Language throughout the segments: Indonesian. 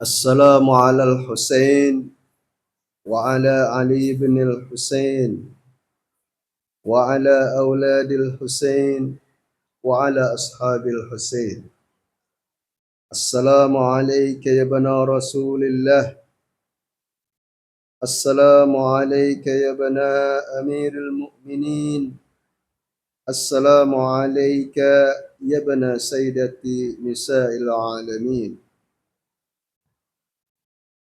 Assalamu ala al-Husain wa ala Ali bin al-Husain wa ala auladil Husain wa ala ashabil Husain. Assalamu alayka ya bana Rasulillah. Assalamu alayka ya bana Amirul Mu'minin. Assalamu alayka ya bana Sayyidati Nisa'il Alamin.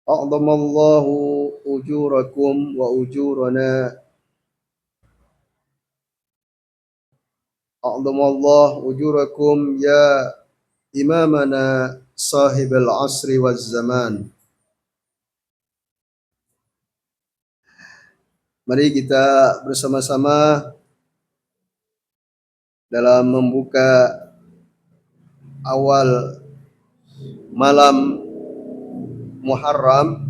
أعظم الله أجوركم وأجورنا. أعظم الله أجوركم يا إمامنا صاحب العصر والزمان. Mari kita bersama-sama dalam membuka awal malam Muharram.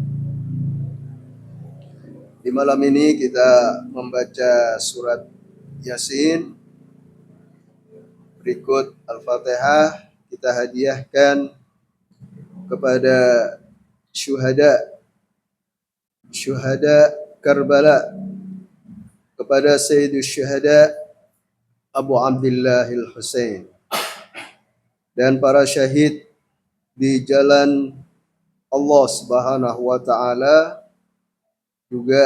Di malam ini kita membaca surat Yasin. Berikut Al-Fatihah kita hadiahkan kepada syuhada Karbala, kepada Sayyidus Syuhada Abu Abdullah Al-Husain dan para syahid di jalan Allah Subhanahu wa taala. Juga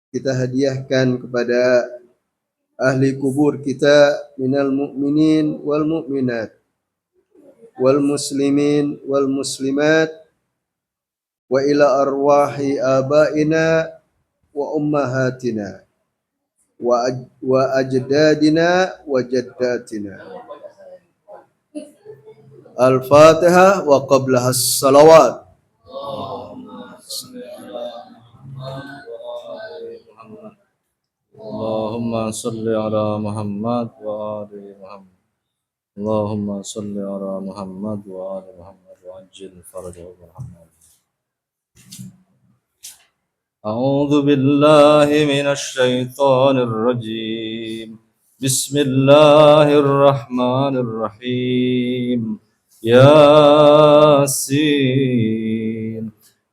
kita hadiahkan kepada ahli kubur kita minal mu'minin wal mu'minat wal muslimin wal muslimat wa ila arwahi abaina wa ummahatina wa ajdadina wa jaddatina. Al-Fatihah wa qablaha as-salawat. Allahumma salli ala Muhammad wa ali Muhammad. Allahumma salli ala Muhammad wa ali Muhammad wa ajil farajahu Muhammad. A'udzu billahi minasy syaithanir rajim. Bismillahirrahmanirrahim. Yasin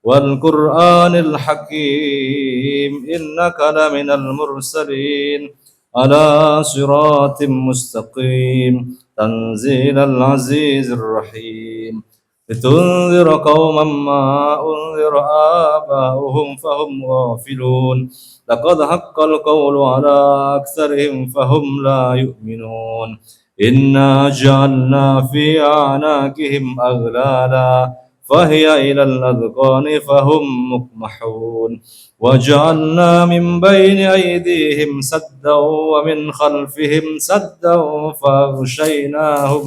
wal Qur'anil Hakim innaka laminal mursalin ala siratim mustaqim tanzilal azizir rahim litunzira qauman ma unzira aba'uhum fahum ghafilun laqad haqqal qawlu ala aktsarihim fahum la yu'minun inna ja'alna fi a'naqihim aghlala فهي إلى الأذقان فهم مقمحون وجعلنا من بين أيديهم سدا ومن خلفهم سدا فأغشيناهم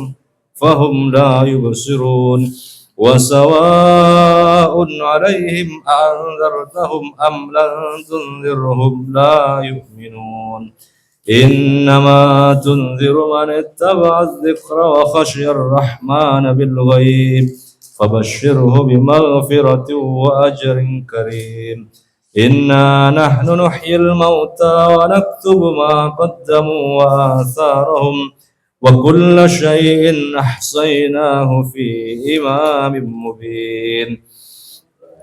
فهم لا يبصرون وسواء عليهم أنذرتهم أم لم تنذرهم لا يؤمنون إنما تنذر من اتبع الذكر وخشي الرحمن بالغيب فبشره بمغفرة وأجر كريم إنا نحن نحيي الموتى ونكتب ما قدموا وآثارهم وكل شيء أحصيناه في إمام مبين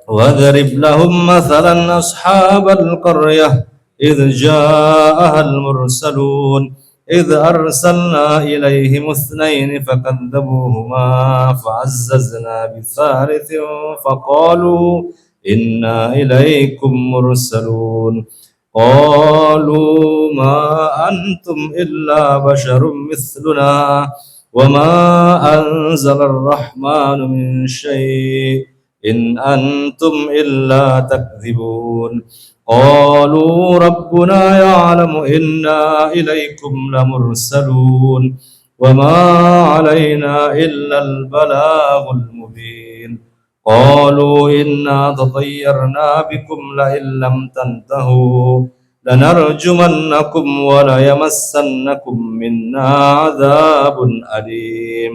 واضرب لهم مثلا أصحاب القرية إذ جاءها المرسلون إذ أرسلنا إليهم اثنين فكذبوهما فعززنا بثالث فقالوا إنا إليكم مرسلون قالوا ما أنتم إلا بشر مثلنا وما أنزل الرحمن من شيء إن أنتم إلا تكذبون قالوا ربنا يعلم إنا إليكم لمرسلون وما علينا إلا البلاغ المبين قالوا إنا تطيرنا بكم لئن لم تنتهوا لنرجمنكم وليمسنكم منا عذاب أليم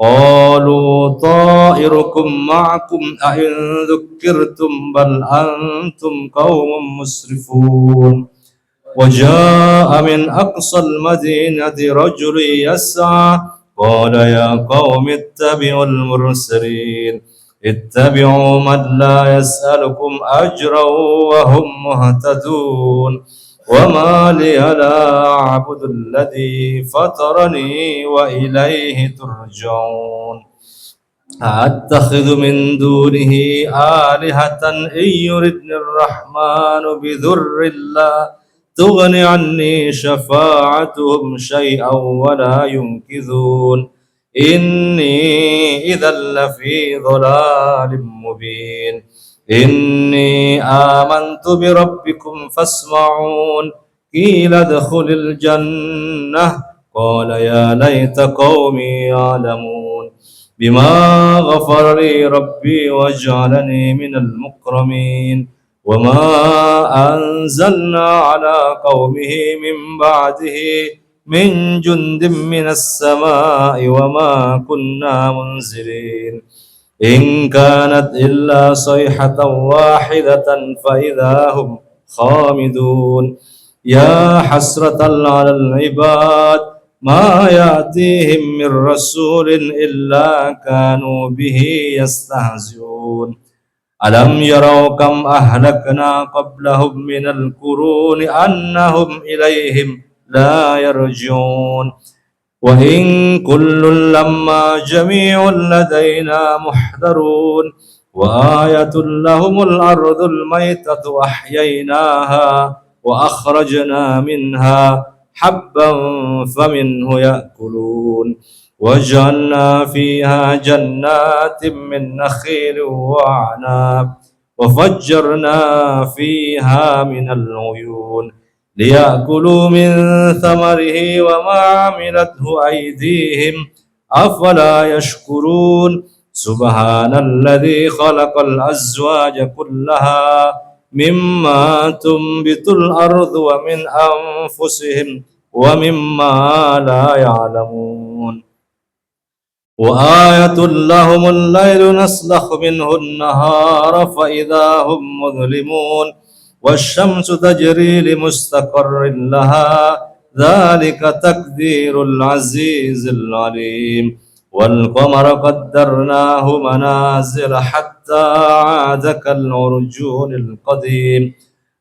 قالوا طائركم معكم أئن ذكرتم بل أنتم قوم مسرفون وجاء من أقصى المدينة رجل يسعى قال يا قوم اتبعوا المرسلين اتبعوا من لا يسألكم أجرا وهم مهتدون وما لي لا أعبد الذي فطرني وإليه ترجعون أتخذ من دونه آلهة إن يردني الرحمن بذر لا تغن عني شفاعتهم شيئا ولا ينقذون إني إذا لفي ضلال مبين إني آمنت بربكم فاسمعون قيل ادخل الجنة قال يا ليت قومي يعلمون بما غفر لي ربي وجعلني من المكرمين وما أنزلنا على قومه من بعده من جند من السماء وما كنا منزلين إن كانت إلا صيحة واحدة فإذا هم خامدون يا حسرة على العباد ما يأتيهم من رسول إلا كانوا به يستهزئون ألم يروا كم أهلكنا قبلهم من القرون أنهم إليهم لا يرجعون وإن كل لما جميع لدينا محضرون وآية لهم الأرض الميتة أحييناها وأخرجنا منها حبا فمنه يأكلون وجعلنا فيها جنات من نخيل وأعناب وفجرنا فيها من العيون ليأكلوا من ثمره وما عملته أيديهم أفلا يشكرون سبحان الذي خلق الأزواج كلها مما تنبت الأرض ومن أنفسهم ومما لا يعلمون وآية لهم الليل نسلخ منه النهار فإذا هم مظلمون والشمس تجري لمستقر لها ذلك تقدير العزيز العليم والقمر قدرناه منازل حتى عاد كالعرجون القديم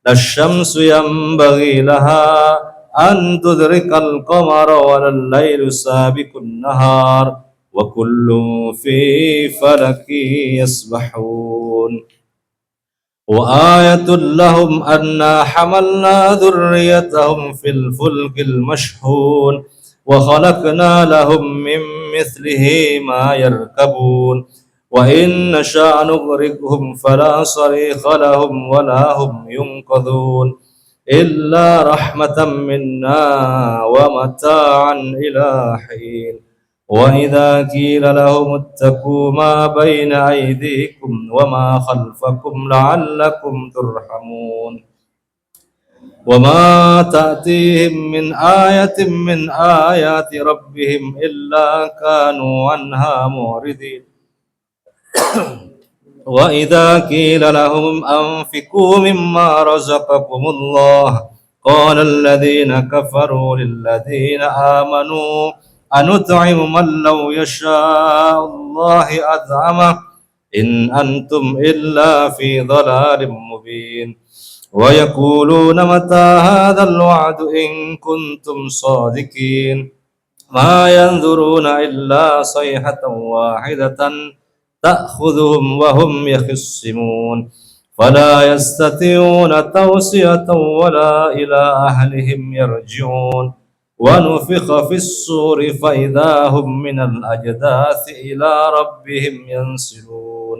لا الشمس ينبغي لها أن تدرك القمر ولا الليل سابق النهار وكل في فلك يسبحون وآية لهم أنا حملنا ذريتهم في الفلك المشحون وخلقنا لهم من مثله ما يركبون وإن نشاء نغرقهم فلا صريخ لهم ولا هم ينقذون إلا رحمة منا ومتاعا إلى حين وإذا قيل لهم اتقوا ما بين أيديكم وما خلفكم لعلكم ترحمون وما تأتيهم من آية من آيات ربهم إلا كانوا عنها معرضين وإذا قيل لهم أنفقوا مما رزقكم الله قال الذين كفروا للذين آمنوا أنطعم من لو يشاء الله أطعمه إن أنتم إلا في ضلال مبين ويقولون متى هذا الوعد إن كنتم صادقين ما ينظرون إلا صيحة واحدة تأخذهم وهم يخصمون فلا يستطيعون توصية ولا إلى أهلهم يرجعون ونفخ في الصور فإذا هم من الأجداث إلى ربهم ينسلون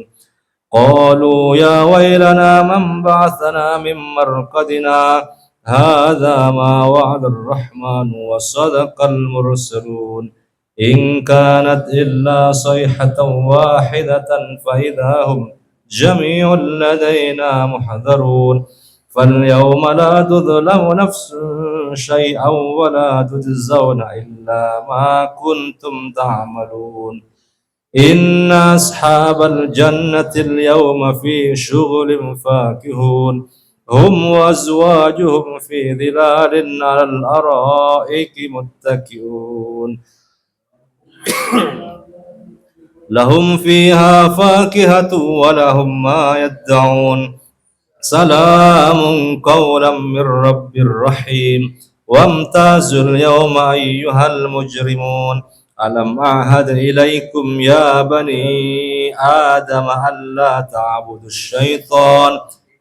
قالوا يا ويلنا من بعثنا من مرقدنا هذا ما وعد الرحمن وصدق المرسلون إن كانت إلا صيحة واحدة فإذا هم جميع لدينا محضرون فاليوم لا تظلم نفس شيئا ولا تجزون إلا ما كنتم تعملون إن أصحاب الجنة اليوم في شغل فاكهون هم وأزواجهم في ظلال على الأرائك متكئون لهم فيها فاكهة ولهم ما يدعون سلام قولا من رب رحيم وامتازوا اليوم أيها المجرمون ألم أعهد إليكم يا بني آدم ألا تعبدوا الشيطان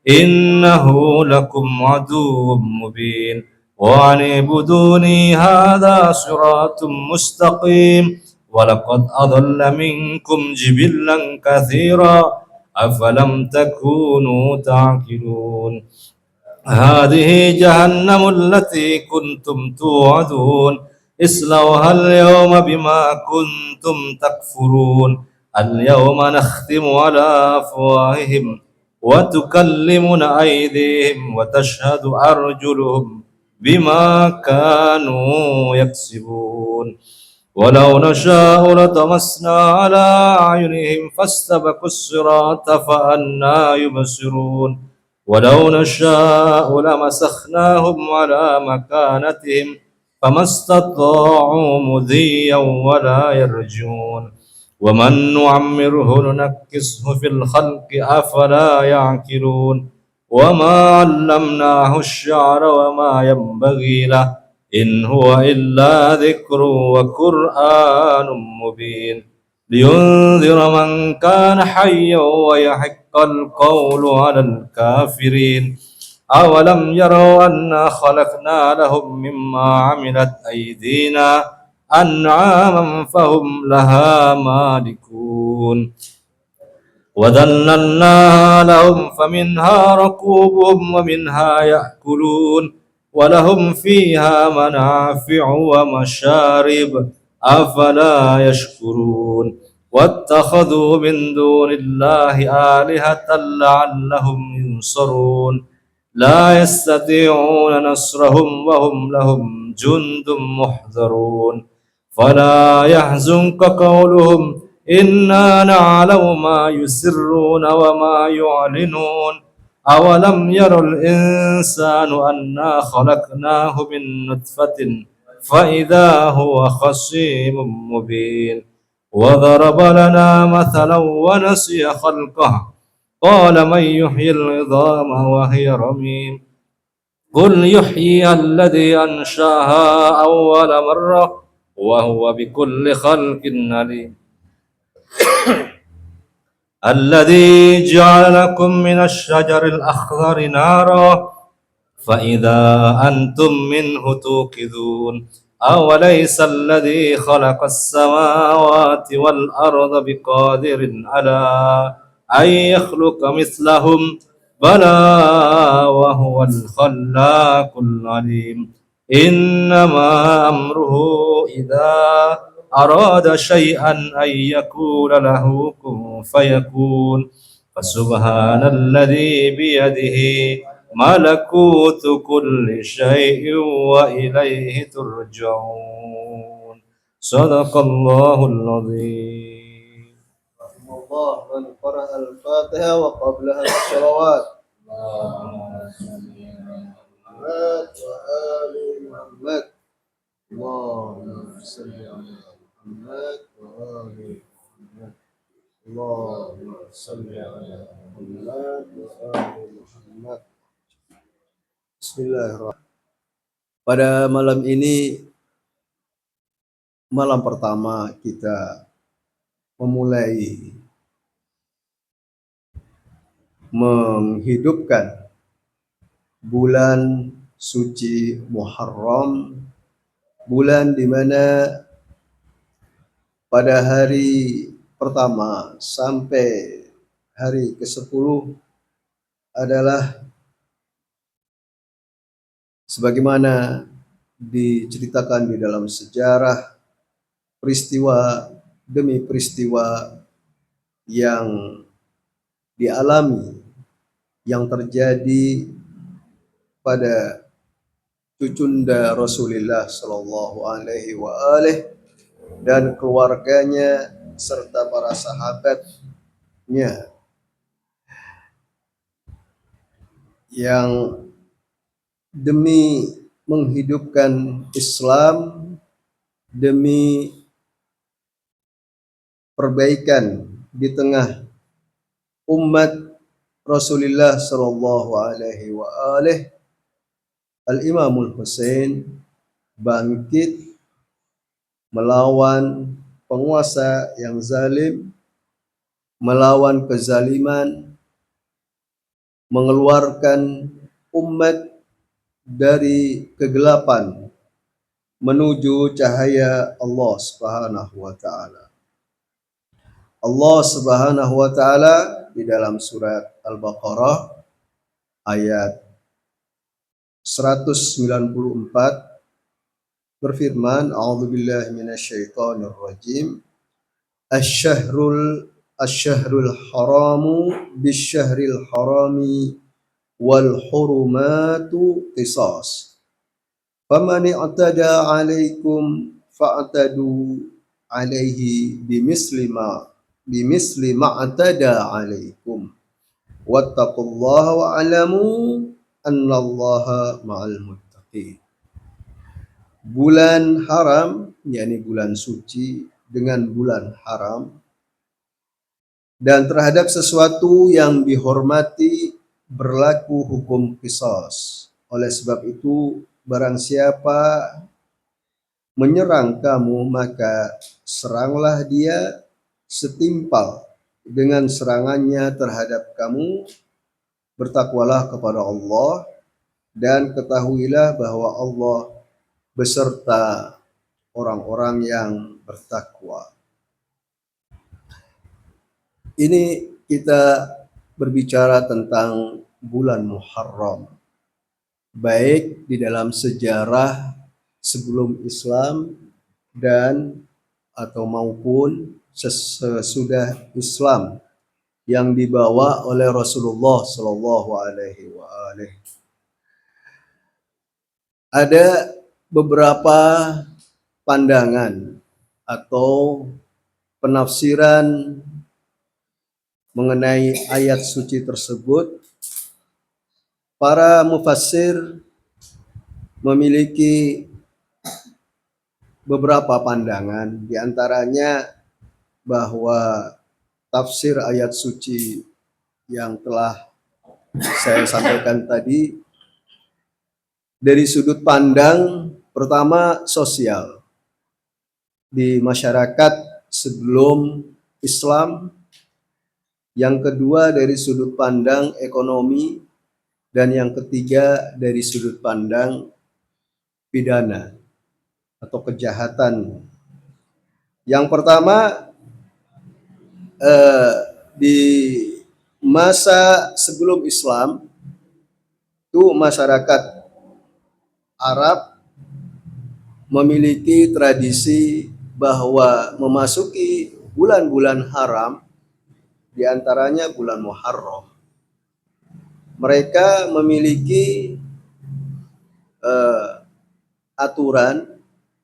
إنه لكم عدو مبين وأن اعبدوني هذا صراط مستقيم ولقد أضل منكم جبلا كثيرا أفلم تكونوا تعقلون هذه جهنم التي كنتم توعدون اصلوها اليوم بما كنتم تكفرون اليوم نختم على أفواههم وتكلمنا أيديهم وتشهد أرجلهم بما كانوا يكسبون ولو نشاء لطمسنا على أعينهم فاستبقوا الصراط فأنى يبصرون ولو نشاء لمسخناهم على مكانتهم فما استطاعوا مضيا ولا يرجعون ومن نعمره ننكسه في الخلق أفلا يعقلون وما علمناه الشعر وما ينبغي له إن هو إلا ذكر وقرآن مبين لينذر من كان حيا ويحق القول على الكافرين أولم يروا أنا خلقنا لهم مما عملت أيدينا أنعاما فهم لها مالكون وذللناها لهم فمنها ركوبهم ومنها يأكلون ولهم فيها منافع ومشارب أفلا يشكرون واتخذوا من دون الله آلهة لعلهم ينصرون لا يستطيعون نصرهم وهم لهم جند محضرون فلا يحزنك قولهم إنا نعلم ما يسرون وما يعلنون أولم ير الإنسان أنا خلقناه من نطفة فإذا هو خصيم مبين وضرب لنا مثلا ونسي خلقه قال من يحيي العظام وهي رميم قل يحيي الذي أنشأها أول مرة وهو بكل خلق عليم الذي جعل لكم من الشجر الأخضر نارا فإذا أنتم منه توقدون أوليس الذي خلق السماوات والأرض بقادر على أن يخلق مثلهم بلى وهو الخلاق العليم إنما أمره إذا أراد شيئا أن يقول له كن فيكون فسبحان الذي بيده ملكوت كل شيء وإليه ترجعون صدق الله العظيم. رحم الله من قرأ الفاتحة وقبلها الصلوات محمد وآل محمد اللهم صل على محمد وآل محمد اللهم صل على محمد وآل محمد. Bismillahirrahmanirrahim. Pada malam ini, malam pertama kita memulai menghidupkan bulan suci Muharram, bulan di mana pada hari pertama sampai hari ke-10 adalah sebagaimana diceritakan di dalam sejarah, peristiwa demi peristiwa yang dialami, yang terjadi pada cucunda Rasulullah Shallallahu Alaihi Wasallam dan keluarganya serta para sahabatnya yang demi menghidupkan Islam, demi perbaikan di tengah umat Rasulullah Shallallahu Alaihi Wasallam. Al-Imamul Husain bangkit melawan penguasa yang zalim, melawan kezaliman, mengeluarkan umat dari kegelapan menuju cahaya Allah Subhanahu wa taala. Allah Subhanahu wa taala di dalam surat Al-Baqarah ayat 194 berfirman, A'udzubillahi minasyaitonir rajim. Asy-syahrul haramu bisyahril harami wal hurumatu qisas. Faman i'tada 'alaikum fa'tadu 'alaihi bimisli ma i'tada 'alaikum. Wattaqullaha wa'lamu annallaha ma'al muttaqin. Bulan haram, yakni bulan suci dengan bulan haram, dan terhadap sesuatu yang dihormati berlaku hukum qisas. Oleh sebab itu, barang siapa menyerang kamu, maka seranglah dia setimpal dengan serangannya terhadap kamu. Bertakwalah kepada Allah dan ketahuilah bahwa Allah beserta orang-orang yang bertakwa. Ini kita berbicara tentang bulan Muharram, baik di dalam sejarah sebelum Islam dan atau maupun sesudah Islam yang dibawa oleh Rasulullah Shallallahu Alaihi Wasallam. Ada beberapa pandangan atau penafsiran mengenai ayat suci tersebut. Para mufassir memiliki beberapa pandangan, diantaranya bahwa tafsir ayat suci yang telah saya sampaikan tadi dari sudut pandang pertama sosial di masyarakat sebelum Islam, yang kedua dari sudut pandang ekonomi, dan yang ketiga dari sudut pandang pidana atau kejahatan. Yang pertama, di masa sebelum Islam itu masyarakat Arab memiliki tradisi bahwa memasuki bulan-bulan haram, diantaranya bulan Muharram, mereka memiliki aturan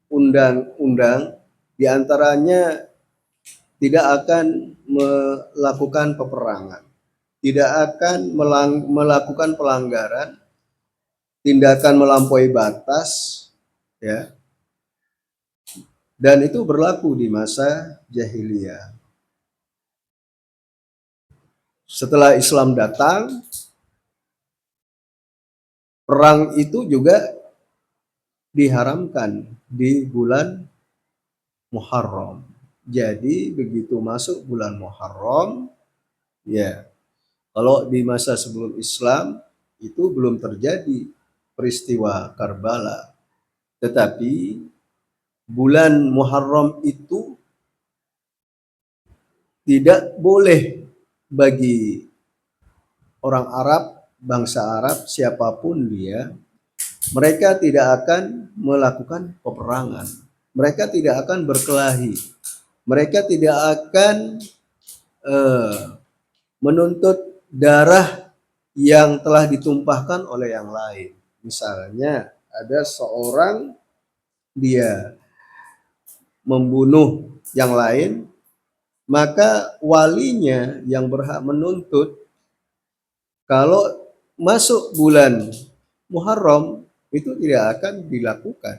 undang-undang, diantaranya tidak akan melakukan peperangan, tidak akan melakukan pelanggaran, tindakan melampaui batas, ya. Dan itu berlaku di masa jahiliyah. Setelah Islam datang, perang itu juga diharamkan di bulan Muharram. Jadi begitu masuk bulan Muharram, ya, kalau di masa sebelum Islam itu belum terjadi peristiwa Karbala, tetapi bulan Muharram itu tidak boleh bagi orang Arab, bangsa Arab, siapapun dia, mereka tidak akan melakukan peperangan, mereka tidak akan berkelahi, mereka tidak akan menuntut darah yang telah ditumpahkan oleh yang lain. Misalnya ada seorang dia membunuh yang lain, maka walinya yang berhak menuntut kalau masuk bulan Muharram itu tidak akan dilakukan.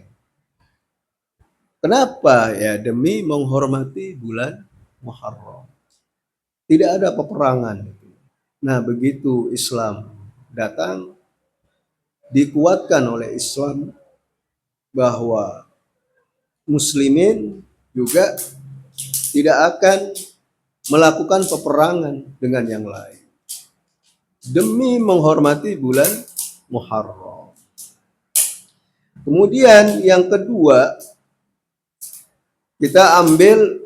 Kenapa? Ya demi menghormati bulan Muharram. Tidak ada peperangan. Nah, begitu Islam datang, dikuatkan oleh Islam bahwa muslimin juga tidak akan melakukan peperangan dengan yang lain demi menghormati bulan Muharram. Kemudian yang kedua, kita ambil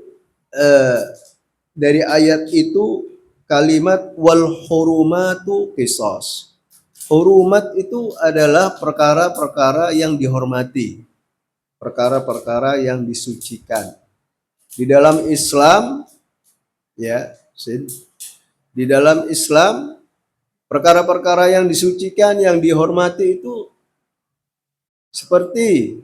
dari ayat itu kalimat wal hurumatu qisas. Hurumat itu adalah perkara-perkara yang dihormati, perkara-perkara yang disucikan. Di dalam Islam, ya, di dalam Islam perkara-perkara yang disucikan, yang dihormati itu seperti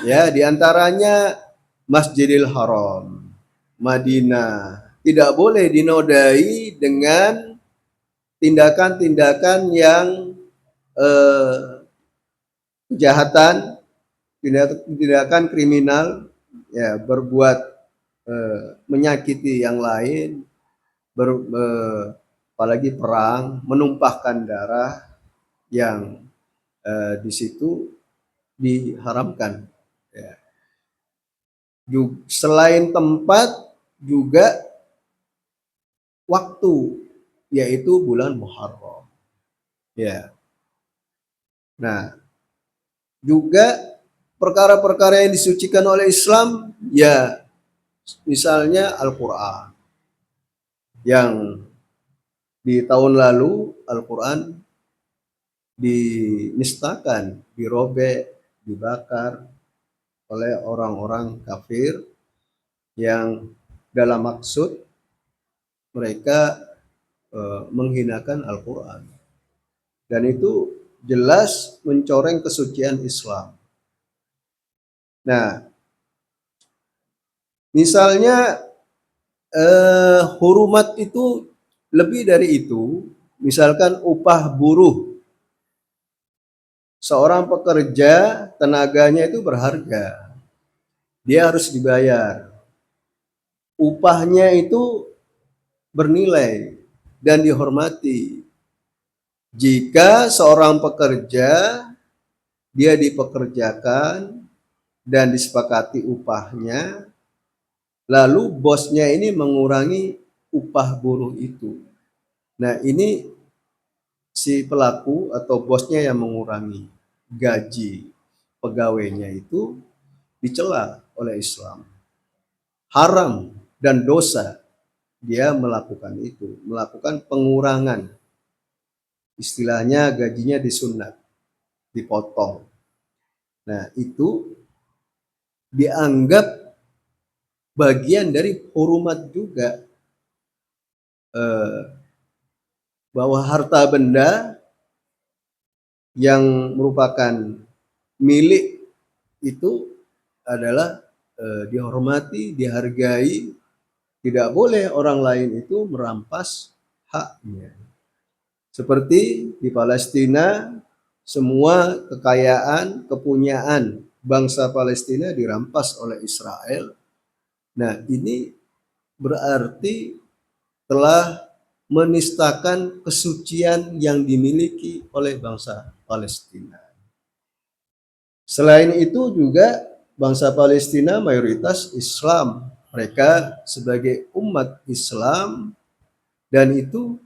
ya diantaranya Masjidil Haram, Madinah, tidak boleh dinodai dengan tindakan-tindakan yang kejahatan, tindakan kriminal, ya berbuat menyakiti yang lain, apalagi perang, menumpahkan darah yang di situ diharamkan. Ya. Selain tempat juga waktu, yaitu bulan Muharram. Ya. Nah, juga perkara-perkara yang disucikan oleh Islam, ya misalnya Al-Quran. Yang di tahun lalu Al-Quran dinistakan, dirobek, dibakar oleh orang-orang kafir yang dalam maksud mereka menghinakan Al-Quran. Dan itu jelas mencoreng kesucian Islam. Nah, misalnya hurumat itu lebih dari itu, misalkan upah buruh. Seorang pekerja, tenaganya itu berharga. Dia harus dibayar. Upahnya itu bernilai dan dihormati. Jika seorang pekerja, dia dipekerjakan dan disepakati upahnya, lalu bosnya ini mengurangi upah buruh itu. Nah, ini si pelaku atau bosnya yang mengurangi gaji pegawainya itu dicela oleh Islam. Haram dan dosa dia melakukan itu, melakukan pengurangan. Istilahnya gajinya disunat, dipotong. Nah, itu dianggap bagian dari hurumat juga, bahwa harta benda yang merupakan milik itu adalah dihormati, dihargai, tidak boleh orang lain itu merampas haknya. Seperti di Palestina, semua kekayaan, kepunyaan bangsa Palestina dirampas oleh Israel. Nah, ini berarti telah menistakan kesucian yang dimiliki oleh bangsa Palestina. Selain itu juga bangsa Palestina mayoritas Islam. Mereka sebagai umat Islam, dan itu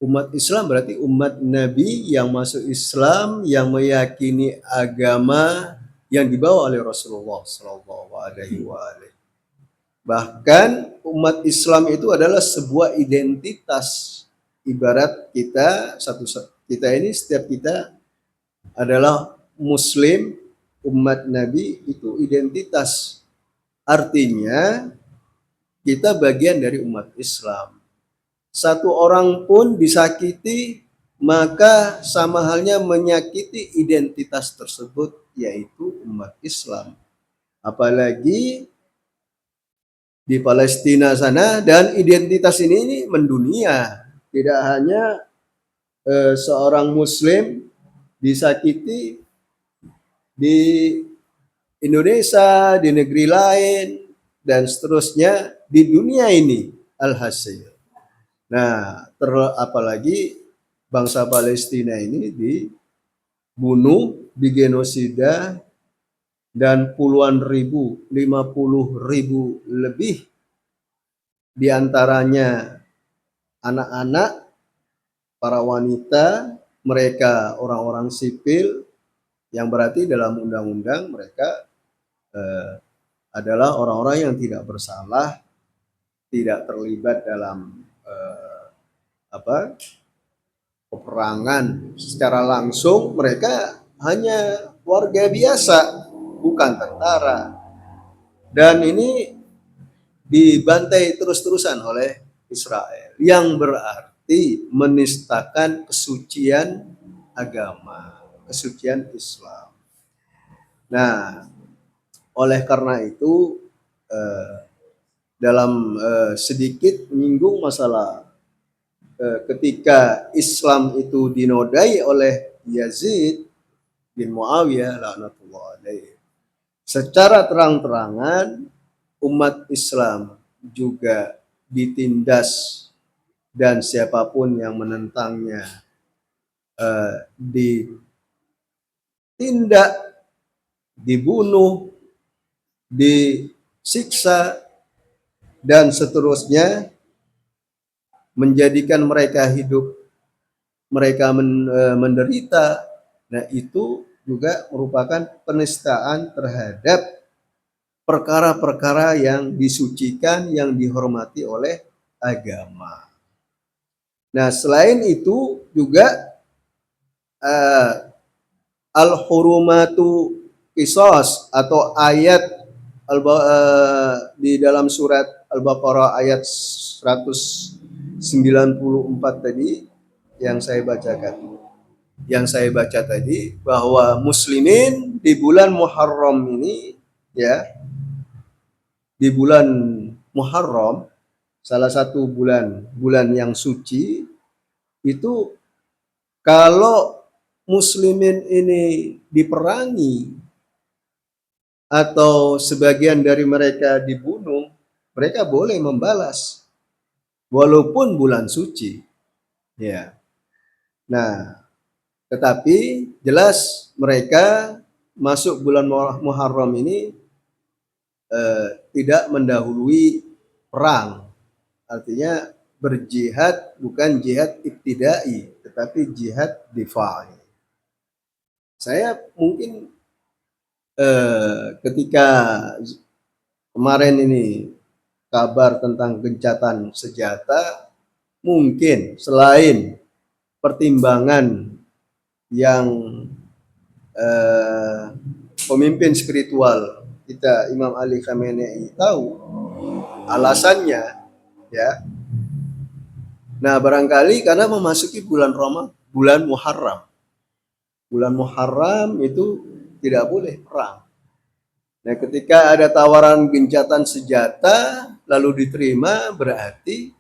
umat Islam berarti umat Nabi yang masuk Islam, yang meyakini agama yang dibawa oleh Rasulullah Shallallahu Alaihi Wasallam. Bahkan umat Islam itu adalah sebuah identitas. Ibarat kita ini setiap kita adalah Muslim, umat Nabi itu identitas. Artinya kita bagian dari umat Islam. Satu orang pun disakiti, maka sama halnya menyakiti identitas tersebut, yaitu umat Islam. Apalagi di Palestina sana, dan identitas ini mendunia. Tidak hanya seorang Muslim disakiti di Indonesia, di negeri lain, dan seterusnya di dunia ini alhasil. Nah, apalagi bangsa Palestina ini dibunuh, digenosida, dan puluhan ribu, 50.000 lebih diantaranya anak-anak, para wanita, mereka orang-orang sipil, yang berarti dalam undang-undang mereka adalah orang-orang yang tidak bersalah, tidak terlibat dalam peperangan secara langsung. Mereka hanya warga biasa, bukan tentara, dan ini dibantai terus-terusan oleh Israel, yang berarti menistakan kesucian agama, kesucian Islam. Nah, oleh karena itu dalam sedikit menyinggung masalah ketika Islam itu dinodai oleh Yazid bin Muawiyah laknatullah alaihi, secara terang-terangan umat Islam juga ditindas, dan siapapun yang menentangnya ditindak, dibunuh, disiksa, dan seterusnya, menjadikan mereka hidup, mereka menderita. Nah, itu juga merupakan penistaan terhadap perkara-perkara yang disucikan, yang dihormati oleh agama. Nah, selain itu juga al-hurumatu qisas, atau ayat di dalam surat Al-Baqarah ayat 194 tadi yang saya bacakan, yang saya baca tadi, bahwa muslimin di bulan Muharram ini, ya, di bulan Muharram, salah satu bulan yang suci itu, kalau muslimin ini diperangi atau sebagian dari mereka dibunuh, mereka boleh membalas walaupun bulan suci, ya. Nah, tetapi jelas mereka masuk bulan Muharram ini tidak mendahului perang, artinya berjihad bukan jihad ibtidai, tetapi jihad difa'i. Saya mungkin ketika kemarin ini kabar tentang gencatan senjata, mungkin selain pertimbangan yang pemimpin spiritual kita Imam Ali Khamenei tahu alasannya, ya. Nah, barangkali karena memasuki bulan Ramadan, bulan Muharram. Bulan Muharram itu tidak boleh perang. Nah, ketika ada tawaran gencatan senjata lalu diterima, berarti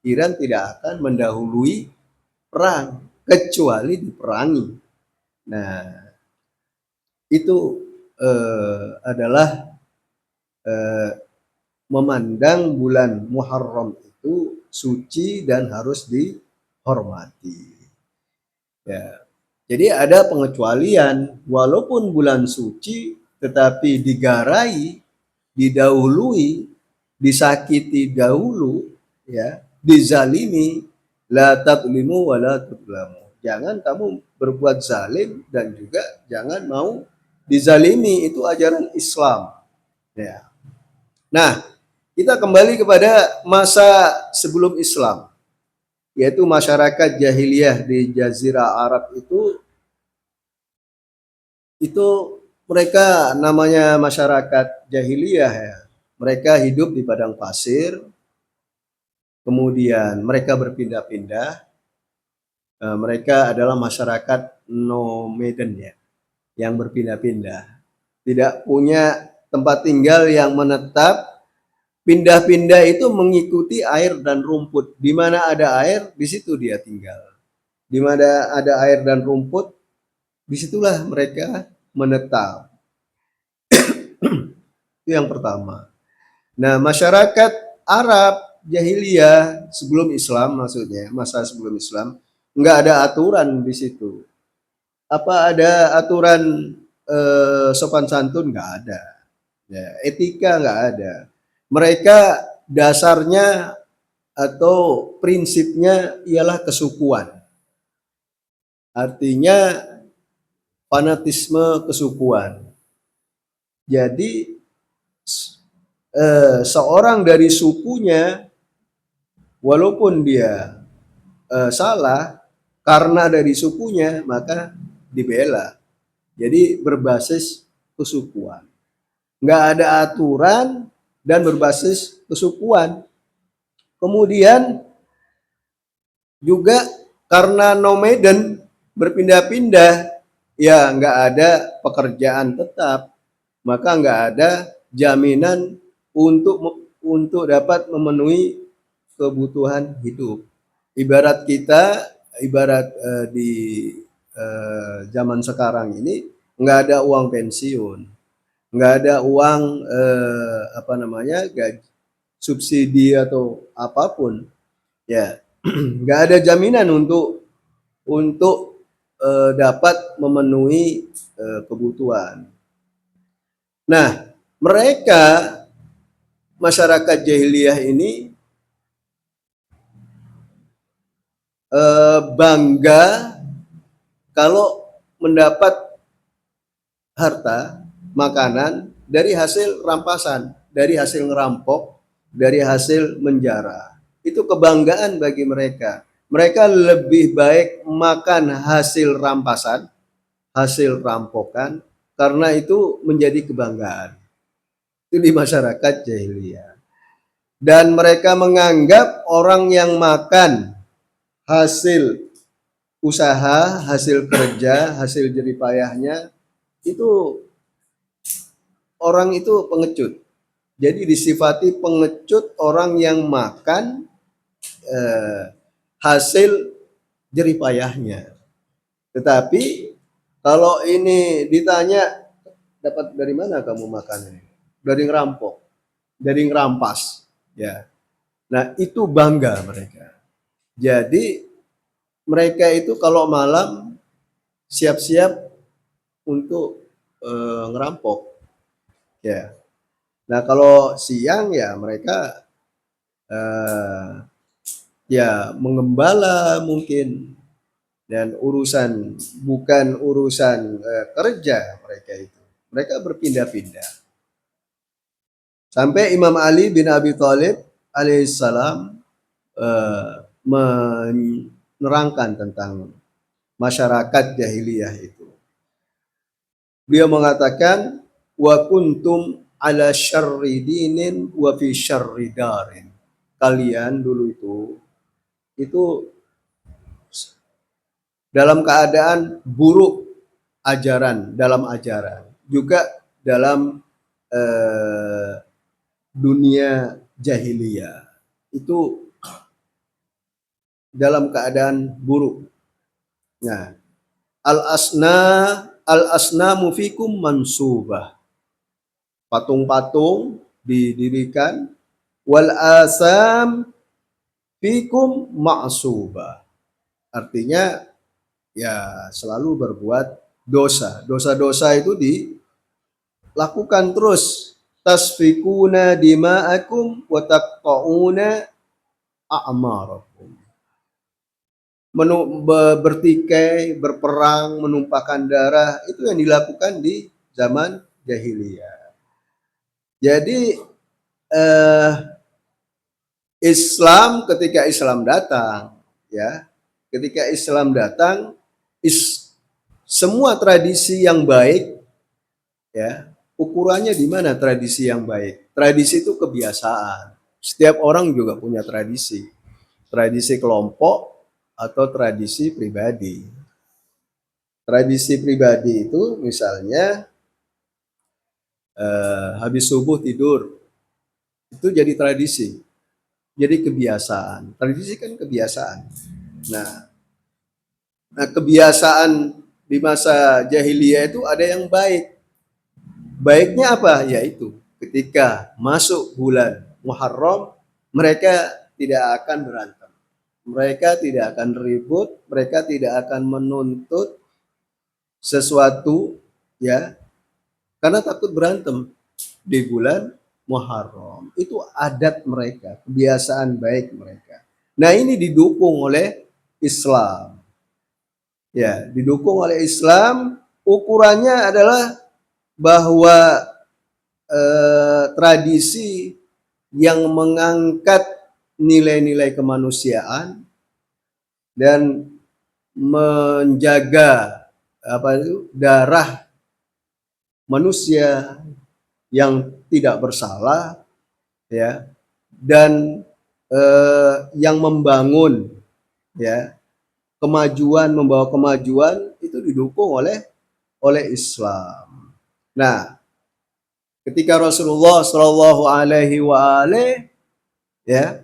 Iran tidak akan mendahului perang kecuali diperangi. Nah, itu adalah memandang bulan Muharram itu suci dan harus dihormati. Ya. Jadi ada pengecualian, walaupun bulan suci tetapi digarai, didahului, disakiti dahulu, ya, dizalimi, la tadlimu wa la tudlamu. Jangan kamu berbuat zalim dan juga jangan mau dizalimi, itu ajaran Islam. Ya. Nah, kita kembali kepada masa sebelum Islam, yaitu masyarakat jahiliyah di Jazirah Arab itu mereka namanya masyarakat jahiliyah, ya. Mereka hidup di padang pasir, kemudian mereka berpindah-pindah. Mereka adalah masyarakat nomaden, ya, yang berpindah-pindah, tidak punya tempat tinggal yang menetap, pindah-pindah itu mengikuti air dan rumput. Di mana ada air, di situ dia tinggal. Di mana ada air dan rumput, disitulah mereka menetap. Itu yang pertama. Nah, masyarakat Arab jahiliyah sebelum Islam, maksudnya masa sebelum Islam, nggak ada aturan di situ. Apa ada aturan sopan santun? Nggak ada. Ya, etika nggak ada. Mereka dasarnya atau prinsipnya ialah kesukuan. Artinya fanatisme kesukuan. Jadi seorang dari sukunya, walaupun dia salah, karena dari sukunya maka dibela. Jadi berbasis kesukuan. Nggak ada aturan dan berbasis kesukuan. Kemudian juga karena nomaden, berpindah-pindah, ya nggak ada pekerjaan tetap, maka nggak ada jaminan untuk dapat memenuhi kebutuhan hidup. Ibarat kita, di zaman sekarang ini nggak ada uang pensiun, nggak ada uang gaji, subsidi atau apapun, ya nggak ada jaminan untuk dapat memenuhi kebutuhan. Nah, mereka masyarakat jahiliyah ini bangga kalau mendapat harta, makanan dari hasil rampasan, dari hasil ngerampok, dari hasil menjara. Itu kebanggaan bagi mereka. Mereka lebih baik makan hasil rampasan, hasil rampokan, karena itu menjadi kebanggaan. Itu di masyarakat jahiliyah. Dan mereka menganggap orang yang makan hasil usaha, hasil kerja, hasil jerih payahnya, itu orang itu pengecut. Jadi disifati pengecut orang yang makan hasil jerih payahnya. Tetapi kalau ini ditanya, dapat dari mana kamu makan ini? Dari ngerampok, dari ngerampas, ya. Nah, itu bangga mereka. Jadi mereka itu kalau malam siap-siap untuk ngerampok, ya. Nah, kalau siang ya mereka ya mengembala mungkin, dan bukan urusan kerja mereka itu. Mereka berpindah-pindah. Sampai Imam Ali bin Abi Thalib alaihissalam menerangkan tentang masyarakat jahiliyah itu. Beliau mengatakan, wa kuntum ala syarri dinin wa fi syarri darin. Kalian dulu itu dalam keadaan buruk dalam ajaran, juga dalam dunia jahiliyah itu dalam keadaan buruk. Nah, al-asnamu fikum mansubah. Patung-patung didirikan, wal asam fikum ma'subah. Artinya ya selalu berbuat dosa. Dosa-dosa itu dilakukan terus. Tasfikuna dima'akum wa taqta'una a'marakum. Bertikai, berperang, menumpahkan darah, itu yang dilakukan di zaman jahiliyah. Jadi ketika Islam datang, ya, ketika Islam datang, semua tradisi yang baik, ya, ukurannya di mana tradisi yang baik? Tradisi itu kebiasaan. Setiap orang juga punya tradisi. Tradisi kelompok atau tradisi pribadi. Tradisi pribadi itu misalnya habis subuh tidur Itu jadi tradisi, jadi kebiasaan. Tradisi kan kebiasaan. Nah, kebiasaan di masa jahiliyah itu ada yang baik. Baiknya apa? Yaitu ketika masuk bulan Muharram, mereka tidak akan berantem. Mereka tidak akan ribut, mereka tidak akan menuntut sesuatu, ya, karena takut berantem di bulan Muharram. Itu adat mereka, kebiasaan baik mereka. Nah, ini didukung oleh Islam. Ya, didukung oleh Islam, ukurannya adalah bahwa tradisi yang mengangkat nilai-nilai kemanusiaan dan menjaga apa itu darah manusia yang tidak bersalah, ya, dan yang membangun, ya, kemajuan, membawa kemajuan, itu didukung oleh Islam. Nah, ketika Rasulullah Shallallahu Alaihi Wasallam, ya,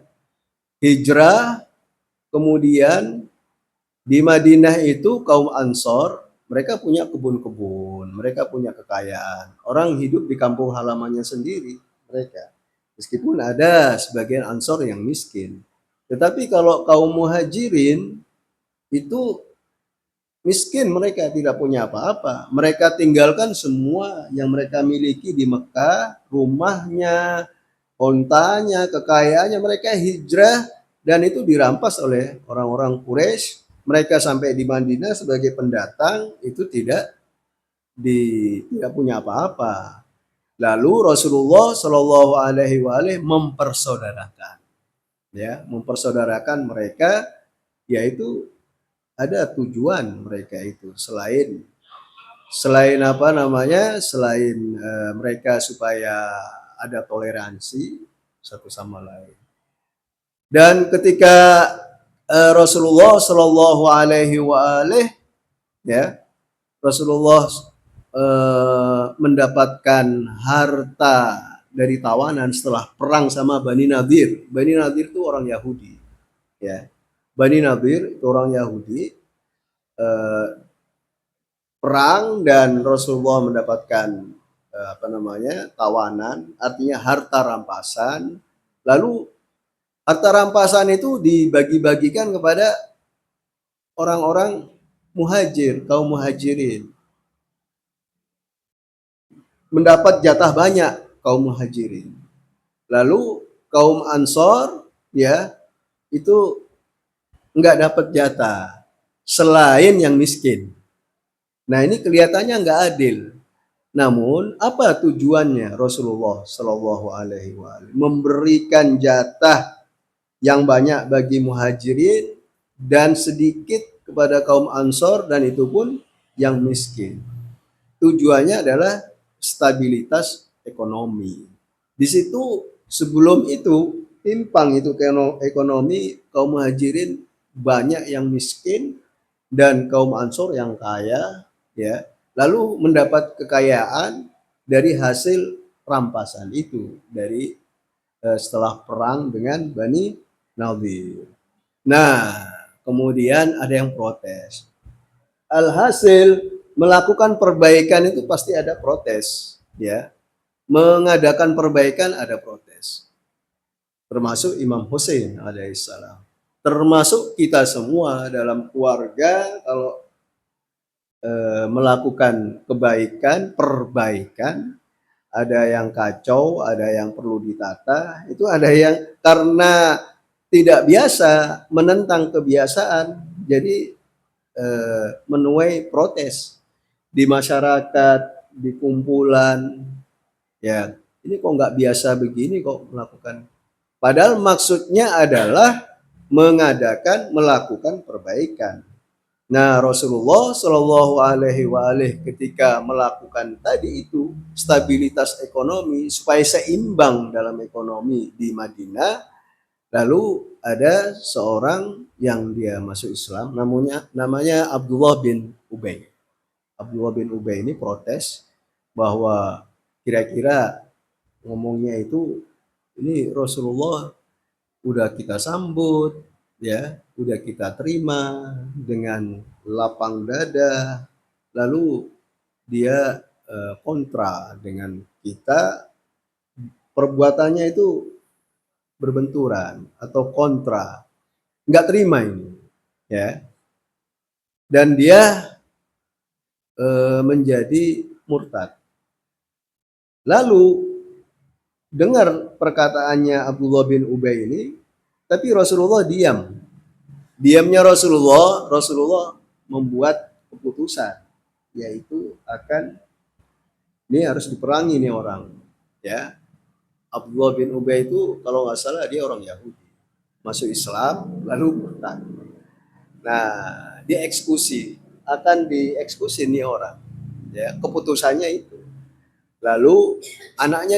hijrah, kemudian di Madinah itu kaum Ansor, mereka punya kebun-kebun, mereka punya kekayaan. Orang hidup di kampung halamannya sendiri, mereka. Meskipun ada sebagian Ansor yang miskin. Tetapi kalau kaum Muhajirin itu miskin, mereka tidak punya apa-apa. Mereka tinggalkan semua yang mereka miliki di Mekah, rumahnya, ontanya, kekayaannya, mereka hijrah dan itu dirampas oleh orang-orang Quraisy. Mereka sampai di Madinah sebagai pendatang itu tidak punya apa-apa. Lalu Rasulullah Shallallahu Alaihi Wasallam mempersaudarakan, ya, mempersaudarakan mereka, yaitu ada tujuan mereka itu selain apa namanya, selain mereka supaya ada toleransi satu sama lain. Dan ketika Rasulullah Shallallahu Alaihi Wasallam, ya, Rasulullah mendapatkan harta dari tawanan setelah perang sama Bani Nadir. Bani Nadir itu orang Yahudi, ya. Bani Nadir itu orang Yahudi, perang dan Rasulullah mendapatkan apa namanya, tawanan, artinya harta rampasan. Lalu harta rampasan itu dibagi-bagikan kepada orang-orang muhajir, kaum muhajirin. Mendapat jatah banyak kaum muhajirin. Lalu kaum Ansor, ya, itu nggak dapat jatah selain yang miskin. Nah, ini kelihatannya nggak adil. Namun apa tujuannya Rasulullah Shallallahu Alaihi Wasallam memberikan jatah yang banyak bagi muhajirin dan sedikit kepada kaum Ansor, dan itu pun yang miskin. Tujuannya adalah stabilitas ekonomi. Di situ sebelum itu timpang itu ekonomi, kaum muhajirin banyak yang miskin dan kaum Ansor yang kaya, ya. Lalu mendapat kekayaan dari hasil rampasan itu dari setelah perang dengan Bani Nadir. Nah, kemudian ada yang protes. Alhasil melakukan perbaikan itu pasti ada protes, ya. Mengadakan perbaikan ada protes. Termasuk Imam Hussein alaihissalam. Termasuk kita semua dalam keluarga kalau melakukan kebaikan, perbaikan, ada yang kacau, ada yang perlu ditata, itu ada yang karena tidak biasa menentang kebiasaan, jadi menuai protes di masyarakat, di kumpulan, ya, ini kok nggak biasa begini kok melakukan. Padahal maksudnya adalah melakukan perbaikan. Nah, Rasulullah Shallallahu Alaihi Wasallam ketika melakukan tadi itu stabilitas ekonomi supaya seimbang dalam ekonomi di Madinah, lalu ada seorang yang dia masuk Islam, namanya Abdullah bin Ubay. Abdullah bin Ubay ini protes bahwa kira-kira ngomongnya itu ini Rasulullah udah kita sambut, ya, udah kita terima dengan lapang dada, lalu dia kontra dengan kita, perbuatannya itu berbenturan atau kontra, nggak terima ini, ya, dan dia menjadi murtad. Lalu dengar perkataannya Abdullah bin Ubay ini, tapi Rasulullah diam. Diamnya Rasulullah membuat keputusan, yaitu akan ini harus diperangi nih orang, ya. Abdullah bin Ubay itu kalau nggak salah dia orang Yahudi, masuk Islam lalu murtad. Nah, akan dieksekusi nih orang, ya, keputusannya itu. Lalu anaknya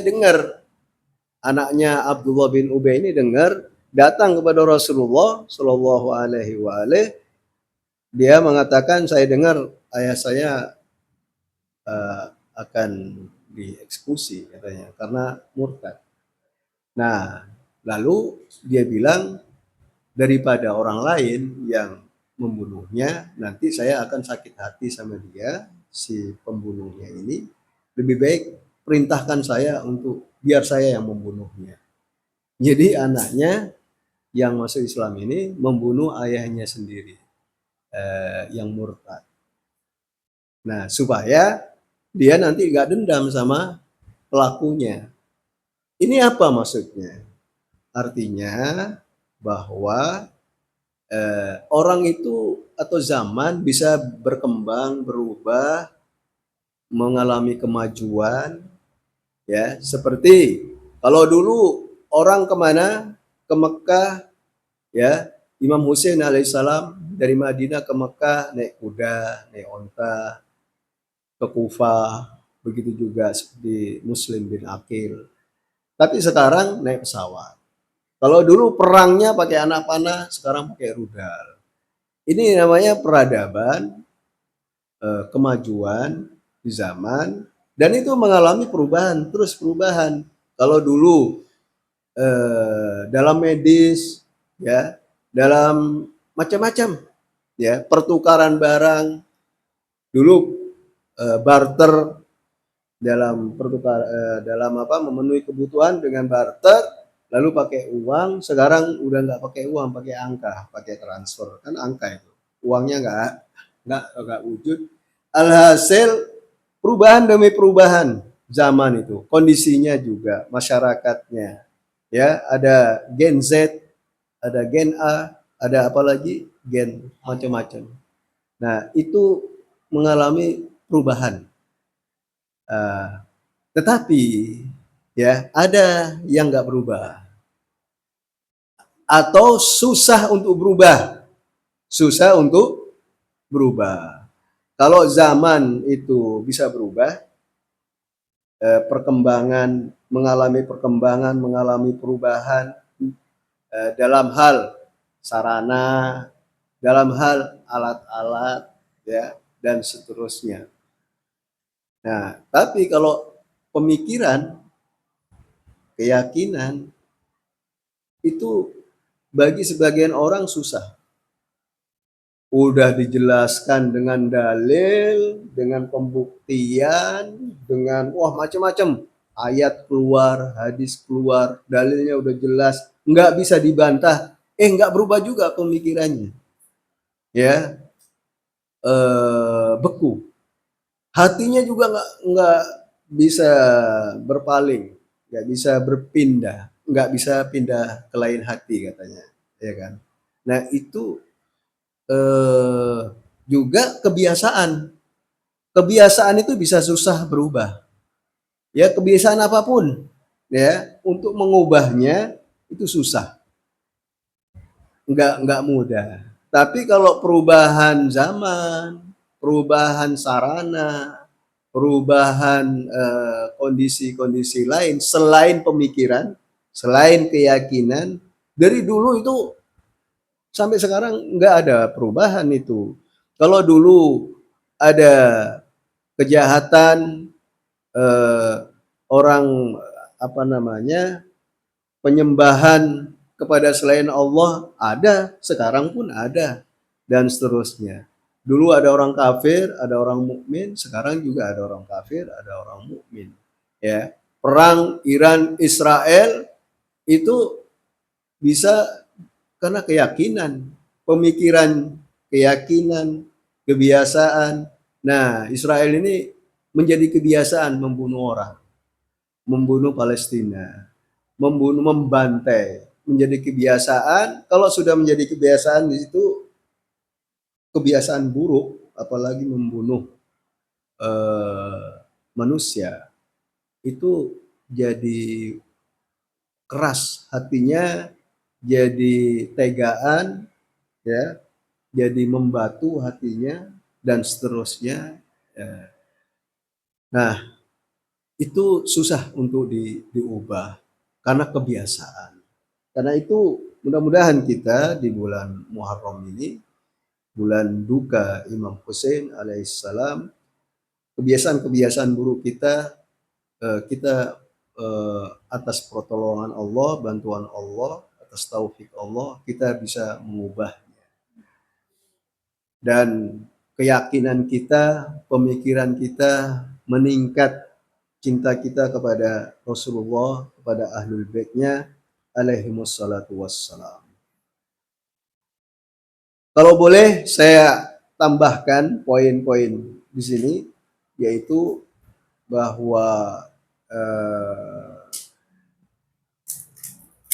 Abdullah bin Ubay ini dengar, datang kepada Rasulullah Shallallahu Alaihi Wasallam. Dia mengatakan, saya dengar ayah saya akan dieksekusi katanya karena murtad. Nah, lalu dia bilang, daripada orang lain yang membunuhnya, nanti saya akan sakit hati sama dia, si pembunuhnya ini, lebih baik perintahkan saya untuk biar saya yang membunuhnya. Jadi anaknya yang masuk Islam ini membunuh ayahnya sendiri, yang murtad. Nah, supaya dia nanti nggak dendam sama pelakunya. Ini apa maksudnya? Artinya bahwa orang itu atau zaman bisa berkembang, berubah, mengalami kemajuan, ya. Seperti kalau dulu orang kemana? Ke Mekah, ya. Imam Hussein alaihissalam dari Madinah ke Mekah naik kuda, naik onta, ke Kufah, begitu juga seperti Muslim bin Aqil. Tapi sekarang naik pesawat. Kalau dulu perangnya pakai anak panah, sekarang pakai rudal. Ini namanya peradaban, kemajuan di zaman, dan itu mengalami perubahan, terus perubahan. Kalau dulu dalam medis, ya, dalam macam-macam, ya, pertukaran barang, dulu barter, dalam apa, memenuhi kebutuhan dengan barter, lalu pakai uang. Sekarang udah nggak pakai uang, pakai angka, pakai transfer, kan angka itu, uangnya nggak wujud. Alhasil perubahan demi perubahan zaman itu, kondisinya juga masyarakatnya, ya, ada gen Z, ada gen A, ada apa lagi gen macam-macam. Nah, itu mengalami perubahan. Tetapi ya ada yang nggak berubah atau susah untuk berubah, susah untuk berubah. Kalau zaman itu bisa berubah, mengalami perkembangan, mengalami perubahan dalam hal sarana, dalam hal alat-alat, ya, dan seterusnya. Nah, tapi kalau pemikiran, keyakinan, itu bagi sebagian orang susah. Udah dijelaskan dengan dalil, dengan pembuktian, dengan wah macam-macam. Ayat keluar, hadis keluar, dalilnya udah jelas, nggak bisa dibantah. Nggak berubah juga pemikirannya. Ya, beku. Hatinya juga nggak bisa berpaling, nggak bisa berpindah, nggak bisa pindah ke lain hati katanya, ya kan? Nah itu juga kebiasaan itu bisa susah berubah, ya, kebiasaan apapun, ya, untuk mengubahnya itu susah, nggak mudah. Tapi kalau perubahan zaman, perubahan sarana, perubahan kondisi-kondisi lain selain pemikiran, selain keyakinan, dari dulu itu sampai sekarang nggak ada perubahan itu. Kalau dulu ada kejahatan, orang apa namanya, penyembahan kepada selain Allah ada, sekarang pun ada, dan seterusnya. Dulu ada orang kafir, ada orang mukmin, sekarang juga ada orang kafir, ada orang mukmin. Ya, perang Iran Israel itu bisa karena keyakinan, pemikiran, keyakinan, kebiasaan. Nah, Israel ini menjadi kebiasaan membunuh orang, membunuh Palestina, membunuh, membantai, menjadi kebiasaan. Kalau sudah menjadi kebiasaan di situ kebiasaan buruk, apalagi membunuh eh, manusia, itu jadi keras hatinya, jadi tegaan, ya, jadi membatu hatinya dan seterusnya. Ya. Nah, itu susah untuk diubah karena kebiasaan. Karena itu mudah-mudahan kita di bulan Muharram ini, bulan duka Imam Hussein alaihissalam, kebiasaan-kebiasaan buruk kita, kita atas pertolongan Allah, bantuan Allah, atas taufik Allah, kita bisa mengubah. Dan keyakinan kita, pemikiran kita meningkat, cinta kita kepada Rasulullah, kepada ahlul baitnya alaihimussalatu wassalam. Kalau boleh saya tambahkan poin-poin di sini, yaitu bahwa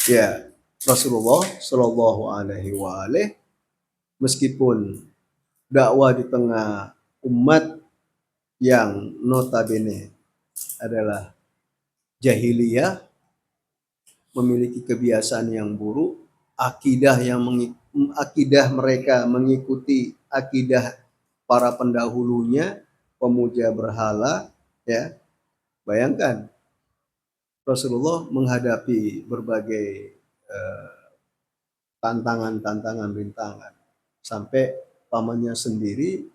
ya Rasulullah Shallallahu Alaihi Wasallam meskipun dakwah di tengah umat yang notabene adalah jahiliyah, memiliki kebiasaan yang buruk, akidah mereka mengikuti akidah para pendahulunya, pemuja berhala, ya. Bayangkan Rasulullah menghadapi berbagai tantangan-tantangan, rintangan, sampai pamannya sendiri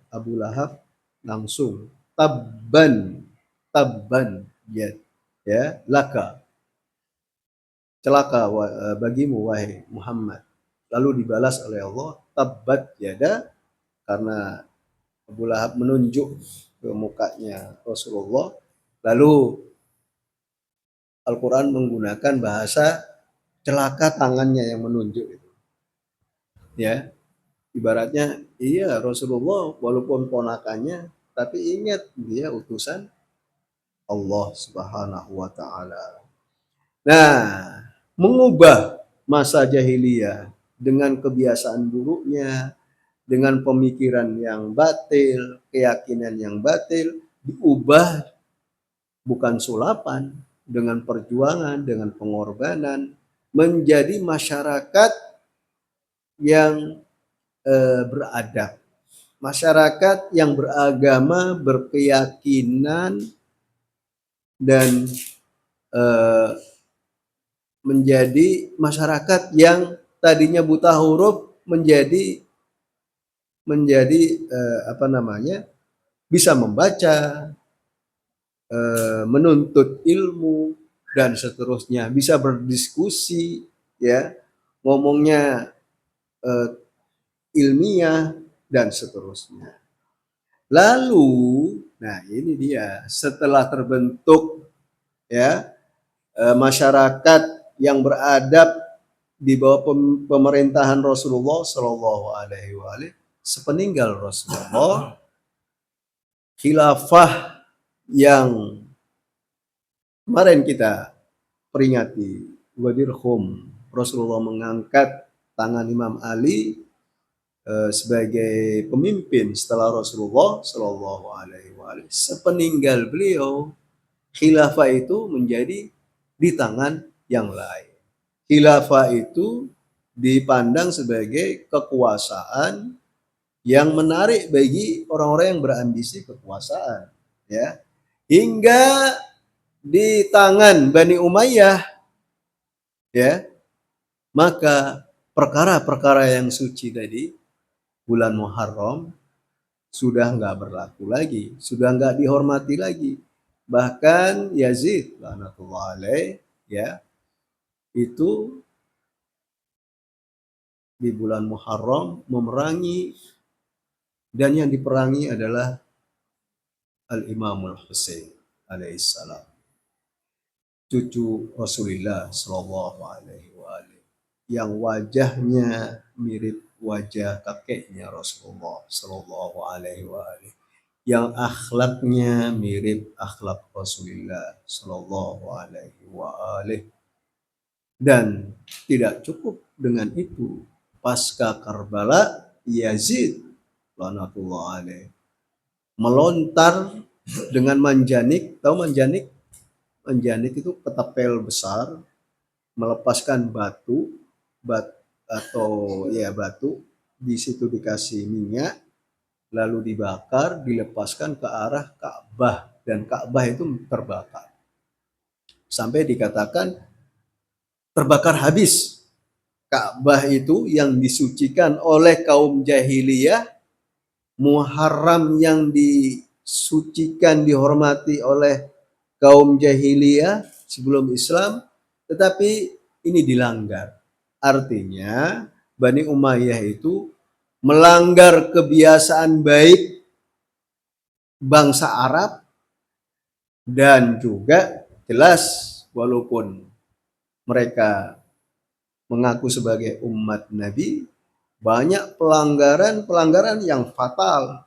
Abu Lahab langsung tabban ya laka, celaka bagimu wahai Muhammad. Lalu dibalas oleh Allah tabbat yada, karena Abu Lahab menunjuk ke mukanya Rasulullah. Lalu Al-Quran menggunakan bahasa celaka tangannya yang menunjuk itu. Ya, ibaratnya iya Rasulullah walaupun ponakannya, tapi ingat dia utusan Allah Subhanahu wa taala. Nah, mengubah masa jahiliyah dengan kebiasaan buruknya, dengan pemikiran yang batil, keyakinan yang batil, diubah bukan sulapan, dengan perjuangan, dengan pengorbanan, menjadi masyarakat yang beradab, masyarakat yang beragama, berkeyakinan, dan menjadi masyarakat yang tadinya buta huruf menjadi bisa membaca, menuntut ilmu dan seterusnya, bisa berdiskusi, ya, ngomongnya ilmiah dan seterusnya. Lalu, nah ini dia, setelah terbentuk ya masyarakat yang beradab di bawah pemerintahan Rasulullah Shallallahu Alaihi Wasallam, sepeninggal Rasulullah, khilafah yang kemarin kita peringati Wadirhum, Rasulullah mengangkat tangan Imam Ali sebagai pemimpin setelah Rasulullah Shallallahu Alaihi Wasallam. Sepeninggal beliau, khilafah itu menjadi di tangan yang lain. Khilafah itu dipandang sebagai kekuasaan yang menarik bagi orang-orang yang berambisi kekuasaan, ya. Hingga di tangan Bani Umayyah, ya, maka perkara-perkara yang suci tadi bulan Muharram sudah nggak berlaku lagi, sudah nggak dihormati lagi. Bahkan Yazid laknatullah alaih ya, itu di bulan Muharram memerangi, dan yang diperangi adalah Al-Imamul Husain alaihissalam, cucu Rasulullah Shallallahu Alaihi Wasallam, yang wajahnya mirip wajah kakeknya Rasulullah Shallallahu Alaihi Wasallam, yang akhlaknya mirip akhlak Rasulullah Shallallahu Alaihi Wasallam. Dan tidak cukup dengan itu, pasca Karbala, Yazid laknatullah alaih melontar dengan manjanik. Tahu manjanik? Manjanik itu ketapel besar, melepaskan batu atau ya batu, di situ dikasih minyak, lalu dibakar, dilepaskan ke arah Ka'bah, dan Ka'bah itu terbakar. Sampai dikatakan terbakar habis. Ka'bah itu yang disucikan oleh kaum jahiliyah, Muharram yang disucikan, dihormati oleh kaum jahiliyah sebelum Islam, tetapi ini dilanggar. Artinya Bani Umayyah itu melanggar kebiasaan baik bangsa Arab, dan juga jelas walaupun mereka mengaku sebagai umat Nabi, banyak pelanggaran yang fatal.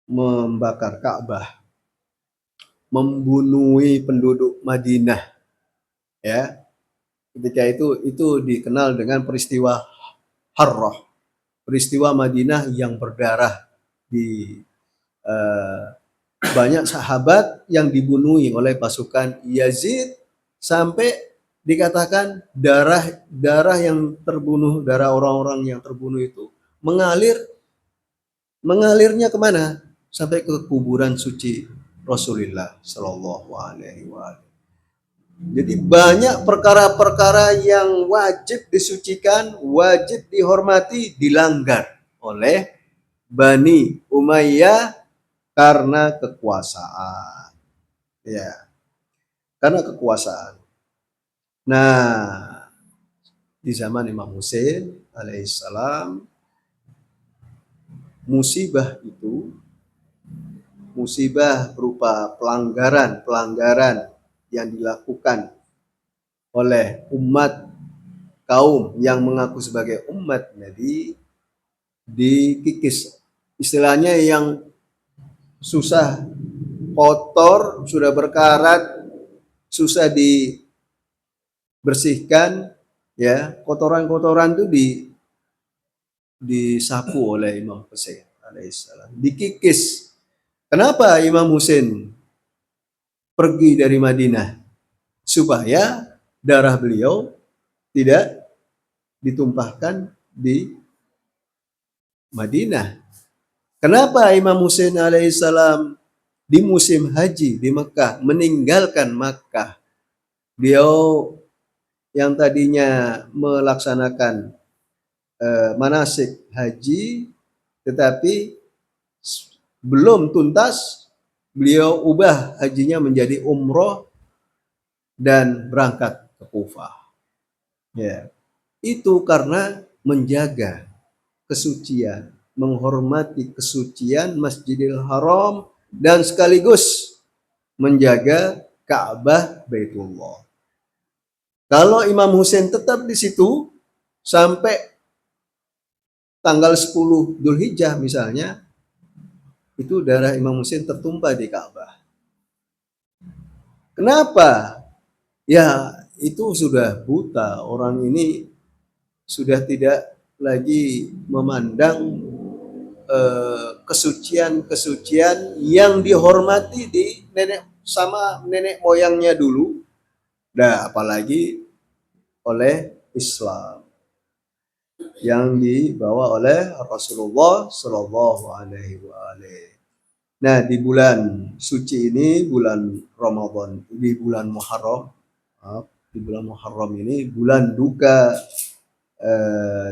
Membakar Ka'bah, membunuhi penduduk Madinah, ya. Ketika itu dikenal dengan peristiwa Harrah, peristiwa Madinah yang berdarah. Di banyak sahabat yang dibunuhi oleh pasukan Yazid, sampai dikatakan darah yang terbunuh, darah orang-orang yang terbunuh itu mengalirnya kemana? Sampai ke kuburan suci Rasulullah Shallallahu Alaihi Wasallam. Jadi banyak perkara-perkara yang wajib disucikan, wajib dihormati, dilanggar oleh Bani Umayyah karena kekuasaan. Ya, karena kekuasaan. Nah, di zaman Imam Husain alaihissalam, musibah itu, musibah berupa pelanggaran yang dilakukan oleh umat kaum yang mengaku sebagai umat Nabi, dikikis. Istilahnya yang susah, kotor, sudah berkarat, susah dibersihkan, ya, kotoran-kotoran itu disapu oleh Imam Husain alaihissalam, dikikis. Kenapa Imam Husain pergi dari Madinah? Supaya darah beliau tidak ditumpahkan di Madinah. Kenapa Imam Husain alaihissalam di musim haji di Mekah meninggalkan Makkah? Beliau yang tadinya melaksanakan manasik haji, tetapi belum tuntas, beliau ubah hajinya menjadi umroh dan berangkat ke Kufah. Ya, itu karena menjaga kesucian, menghormati kesucian Masjidil Haram, dan sekaligus menjaga Ka'bah Baitullah. Kalau Imam Husain tetap di situ sampai tanggal 10 Dzulhijjah misalnya, itu darah Imam Husain tertumpah di Ka'bah. Kenapa? Ya, itu sudah buta. Orang ini sudah tidak lagi memandang kesucian-kesucian yang dihormati di nenek moyangnya dulu. Nah, apalagi oleh Islam yang dibawa oleh Rasulullah Shallallahu Alaihi Wasallam. Nah, di bulan suci ini, bulan Ramadan, di bulan Muharram, di bulan Muharram ini bulan duka,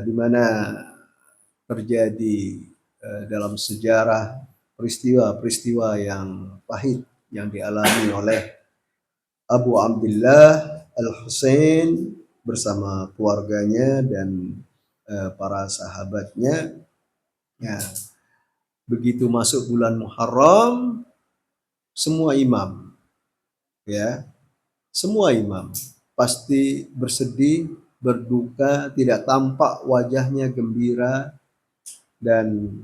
di mana terjadi dalam sejarah peristiwa-peristiwa yang pahit yang dialami oleh Abu Abdullah Al-Husain bersama keluarganya dan para sahabatnya. Ya, begitu masuk bulan Muharram, semua imam, ya, semua imam pasti bersedih, berduka, tidak tampak wajahnya gembira. Dan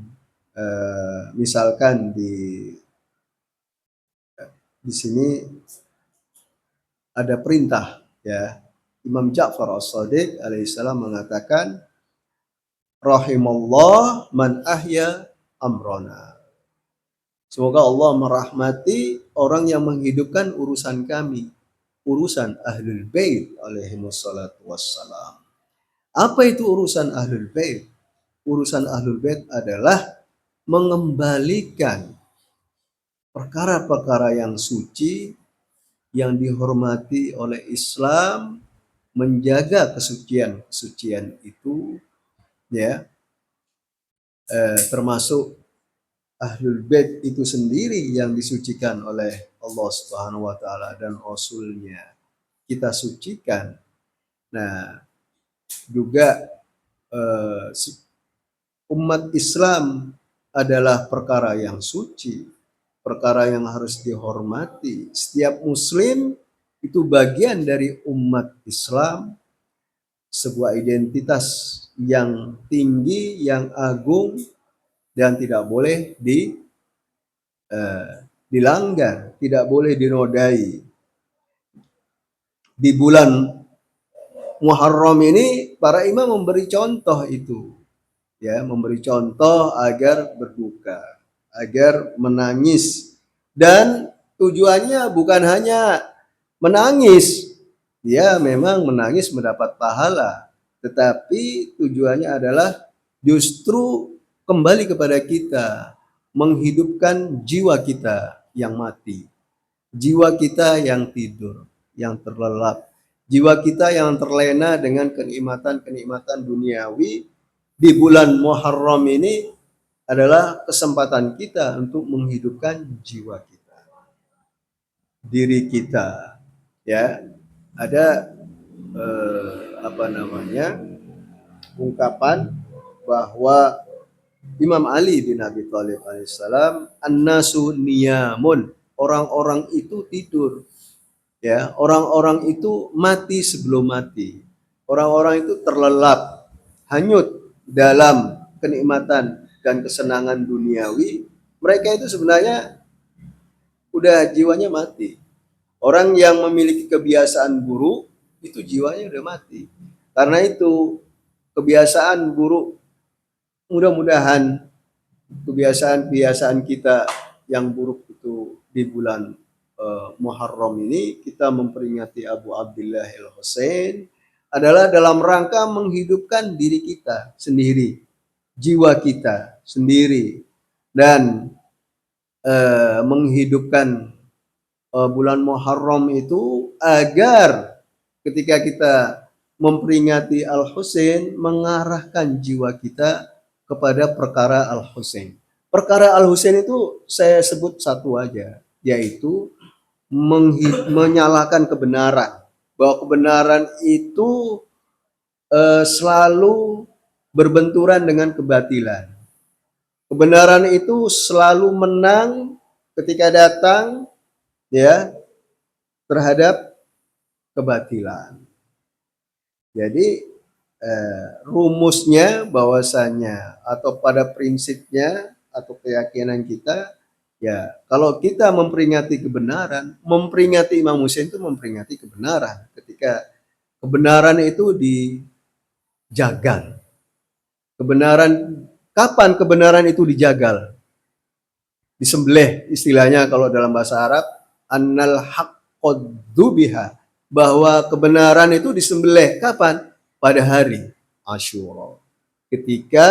misalkan di sini ada perintah, ya, Imam Ja'far As-Shadiq alaihissalam mengatakan, rahimallah man ahya amrona. Semoga Allah merahmati orang yang menghidupkan urusan kami, urusan Ahlul Bait alaihimussalatu wassalam. Apa itu urusan Ahlul Bait? Urusan Ahlul Bait adalah mengembalikan perkara-perkara yang suci, yang dihormati oleh Islam, menjaga kesucian-kesucian itu, ya, termasuk Ahlul Bait itu sendiri yang disucikan oleh Allah Subhanahu wa taala dan Rasul-Nya. Kita sucikan. Nah, juga umat Islam adalah perkara yang suci, perkara yang harus dihormati. Setiap muslim itu bagian dari umat Islam, sebuah identitas yang tinggi, yang agung, dan tidak boleh dilanggar, tidak boleh dinodai. Di bulan Muharram ini para imam memberi contoh itu, ya, memberi contoh agar berduka, agar menangis, dan tujuannya bukan hanya menangis, dia memang menangis mendapat pahala, tetapi tujuannya adalah justru kembali kepada kita, menghidupkan jiwa kita yang mati, jiwa kita yang tidur, yang terlelap, jiwa kita yang terlena dengan kenikmatan-kenikmatan duniawi. Di bulan Muharram ini adalah kesempatan kita untuk menghidupkan jiwa kita, diri kita, ya. Ada ungkapan bahwa Imam Ali bin Abi Thalib alaihissalam, an-nasu niyamun, orang-orang itu tidur, ya, orang-orang itu mati sebelum mati, orang-orang itu terlelap, hanyut dalam kenikmatan dan kesenangan duniawi. Mereka itu sebenarnya udah jiwanya mati. Orang yang memiliki kebiasaan buruk itu jiwanya udah mati. Karena itu kebiasaan buruk, mudah-mudahan kebiasaan-kebiasaan kita yang buruk itu di bulan Muharram ini, kita memperingati Abu Abdullah Al-Husain adalah dalam rangka menghidupkan diri kita sendiri, jiwa kita sendiri, dan menghidupkan bulan Muharram itu agar ketika kita memperingati Al-Husain, mengarahkan jiwa kita kepada perkara Al-Husain. Perkara Al-Husain itu saya sebut satu aja, yaitu menyalahkan kebenaran, bahwa kebenaran itu selalu berbenturan dengan kebatilan. Kebenaran itu selalu menang ketika datang, ya, terhadap kebatilan. Jadi rumusnya bahwasanya atau pada prinsipnya atau keyakinan kita, ya, kalau kita memperingati kebenaran, memperingati Imam Husain itu memperingati kebenaran. Ketika kebenaran itu dijagal. Kebenaran, kapan kebenaran itu dijagal? Disembelih, istilahnya kalau dalam bahasa Arab, annal haqqaddu biha, bahwa kebenaran itu disembelih kapan? Pada hari Asyura, ketika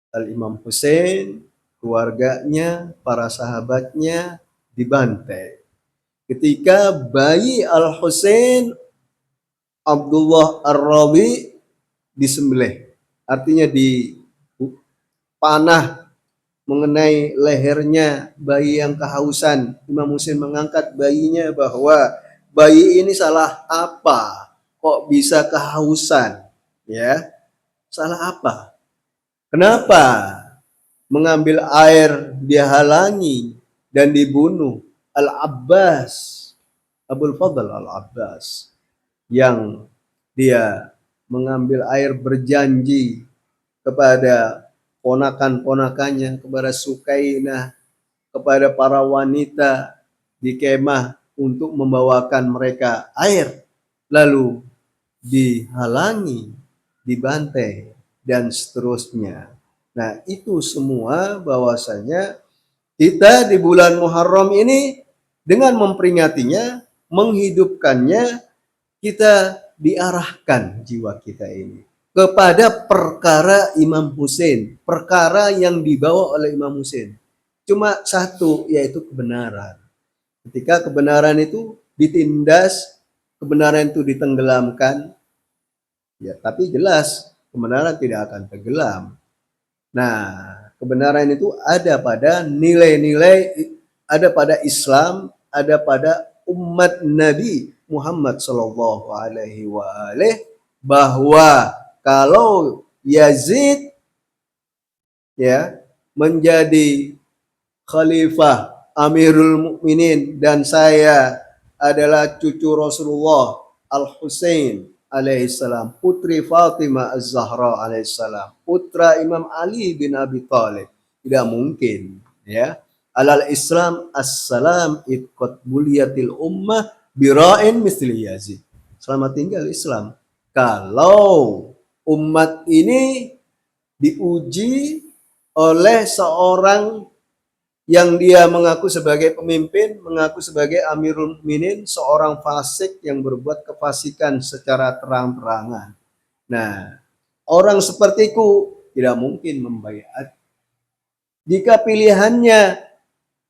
Al-Imam Husain, keluarganya, para sahabatnya dibantai. Ketika bayi Al-Husain, Abdullah Ar-Rabi, disembelih, artinya dipanah mengenai lehernya bayi yang kehausan. Imam Husain mengangkat bayinya bahwa bayi ini salah apa? Kok bisa kehausan? Ya, salah apa? Kenapa mengambil air dihalangi dan dibunuh Al-Abbas, Abul Fadl Al-Abbas, yang dia mengambil air berjanji kepada ponakan-ponakannya, kepada Sukainah, kepada para wanita di kemah untuk membawakan mereka air, lalu dihalangi, dibantai, dan seterusnya. Nah, itu semua bahwasanya kita di bulan Muharram ini dengan memperingatinya, menghidupkannya, kita diarahkan jiwa kita ini kepada perkara Imam Husain, perkara yang dibawa oleh Imam Husain. Cuma satu, yaitu kebenaran. Ketika kebenaran itu ditindas, kebenaran itu ditenggelamkan, ya tapi jelas kebenaran tidak akan tenggelam. Nah, kebenaran itu ada pada nilai-nilai, ada pada Islam, ada pada umat Nabi Muhammad Shallallahu Alaihi Wasallam, bahwa kalau Yazid ya menjadi khalifah Amirul Mukminin dan saya adalah cucu Rasulullah Al-Husain alaihissalam, putri Fatimah Az-Zahra alaihissalam, putra Imam Ali bin Abi Thalib, tidak mungkin ya. Alal Islam assalam itqat buliyatil ummah bira'in misli Yazid. Selamat tinggal Islam. Kalau umat ini diuji oleh seorang yang dia mengaku sebagai pemimpin, mengaku sebagai Amirul Mukminin, seorang fasik yang berbuat kefasikan secara terang-terangan. Nah, orang seperti itu tidak mungkin membaiat. Jika pilihannya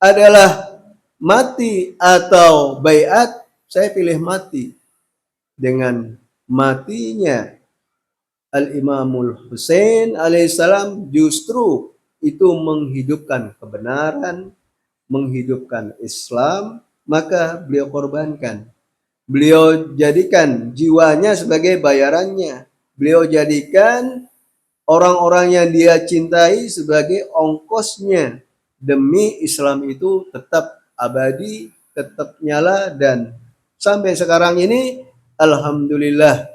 adalah mati atau baiat, saya pilih mati. Dengan matinya Al-Imamul Husain alaihissalam justru itu menghidupkan kebenaran, menghidupkan Islam, maka beliau korbankan. Beliau jadikan jiwanya sebagai bayarannya. Beliau jadikan orang-orang yang dia cintai sebagai ongkosnya demi Islam itu tetap abadi, tetap nyala, dan sampai sekarang ini alhamdulillah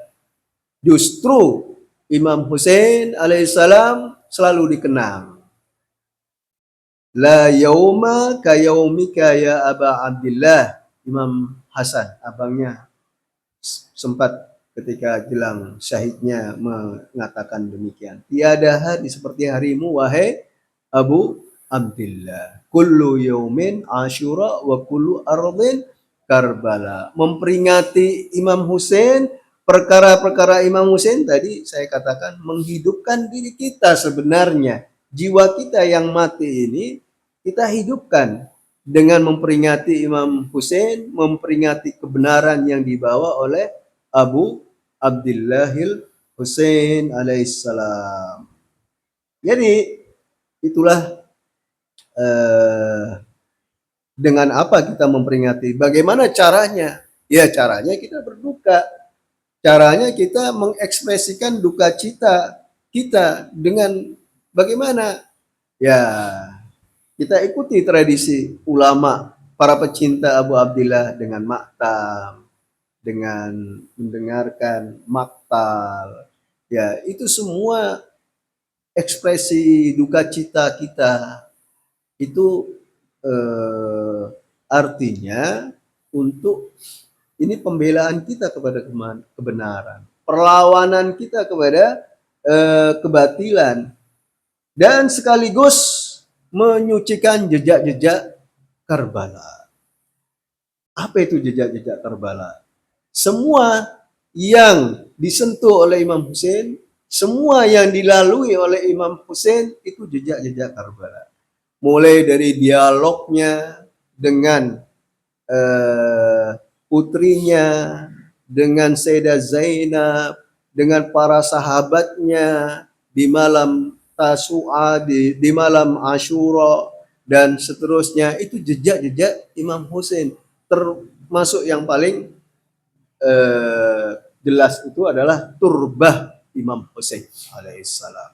justru Imam Husain alaihissalam selalu dikenang. La yauma ka yaumika ya Aba Abdillah. Imam Hasan, abangnya, sempat ketika jelang syahidnya mengatakan demikian. Tiada hari seperti harimu wahai Abu Abdillah. Kullu yaumin Asyura wa kullu ardin Karbala. Memperingati Imam Husain, perkara-perkara Imam Husain tadi saya katakan menghidupkan diri kita sebenarnya. Jiwa kita yang mati ini kita hidupkan dengan memperingati Imam Husain, memperingati kebenaran yang dibawa oleh Abu Abdillahil Husain alaihissalam. Jadi itulah dengan apa kita memperingati. Bagaimana caranya? Ya caranya kita berduka. Caranya kita mengekspresikan duka cita kita dengan bagaimana? Ya kita ikuti tradisi ulama, para pecinta Abu Abdillah dengan maktam, dengan mendengarkan maktal. Ya, itu semua ekspresi duka cita kita. Itu artinya untuk ini pembelaan kita kepada kebenaran, perlawanan kita kepada kebatilan, dan sekaligus menyucikan jejak-jejak Karbala. Apa itu jejak-jejak Karbala? Semua yang disentuh oleh Imam Husain, semua yang dilalui oleh Imam Husain itu jejak-jejak Karbala. Mulai dari dialognya dengan putrinya, dengan Sayyidah Zainab, dengan para sahabatnya di malam Tasu'a, di malam Asyura dan seterusnya. Itu jejak-jejak Imam Husain. Termasuk yang paling jelas itu adalah turbah Imam Husain alaihissalam.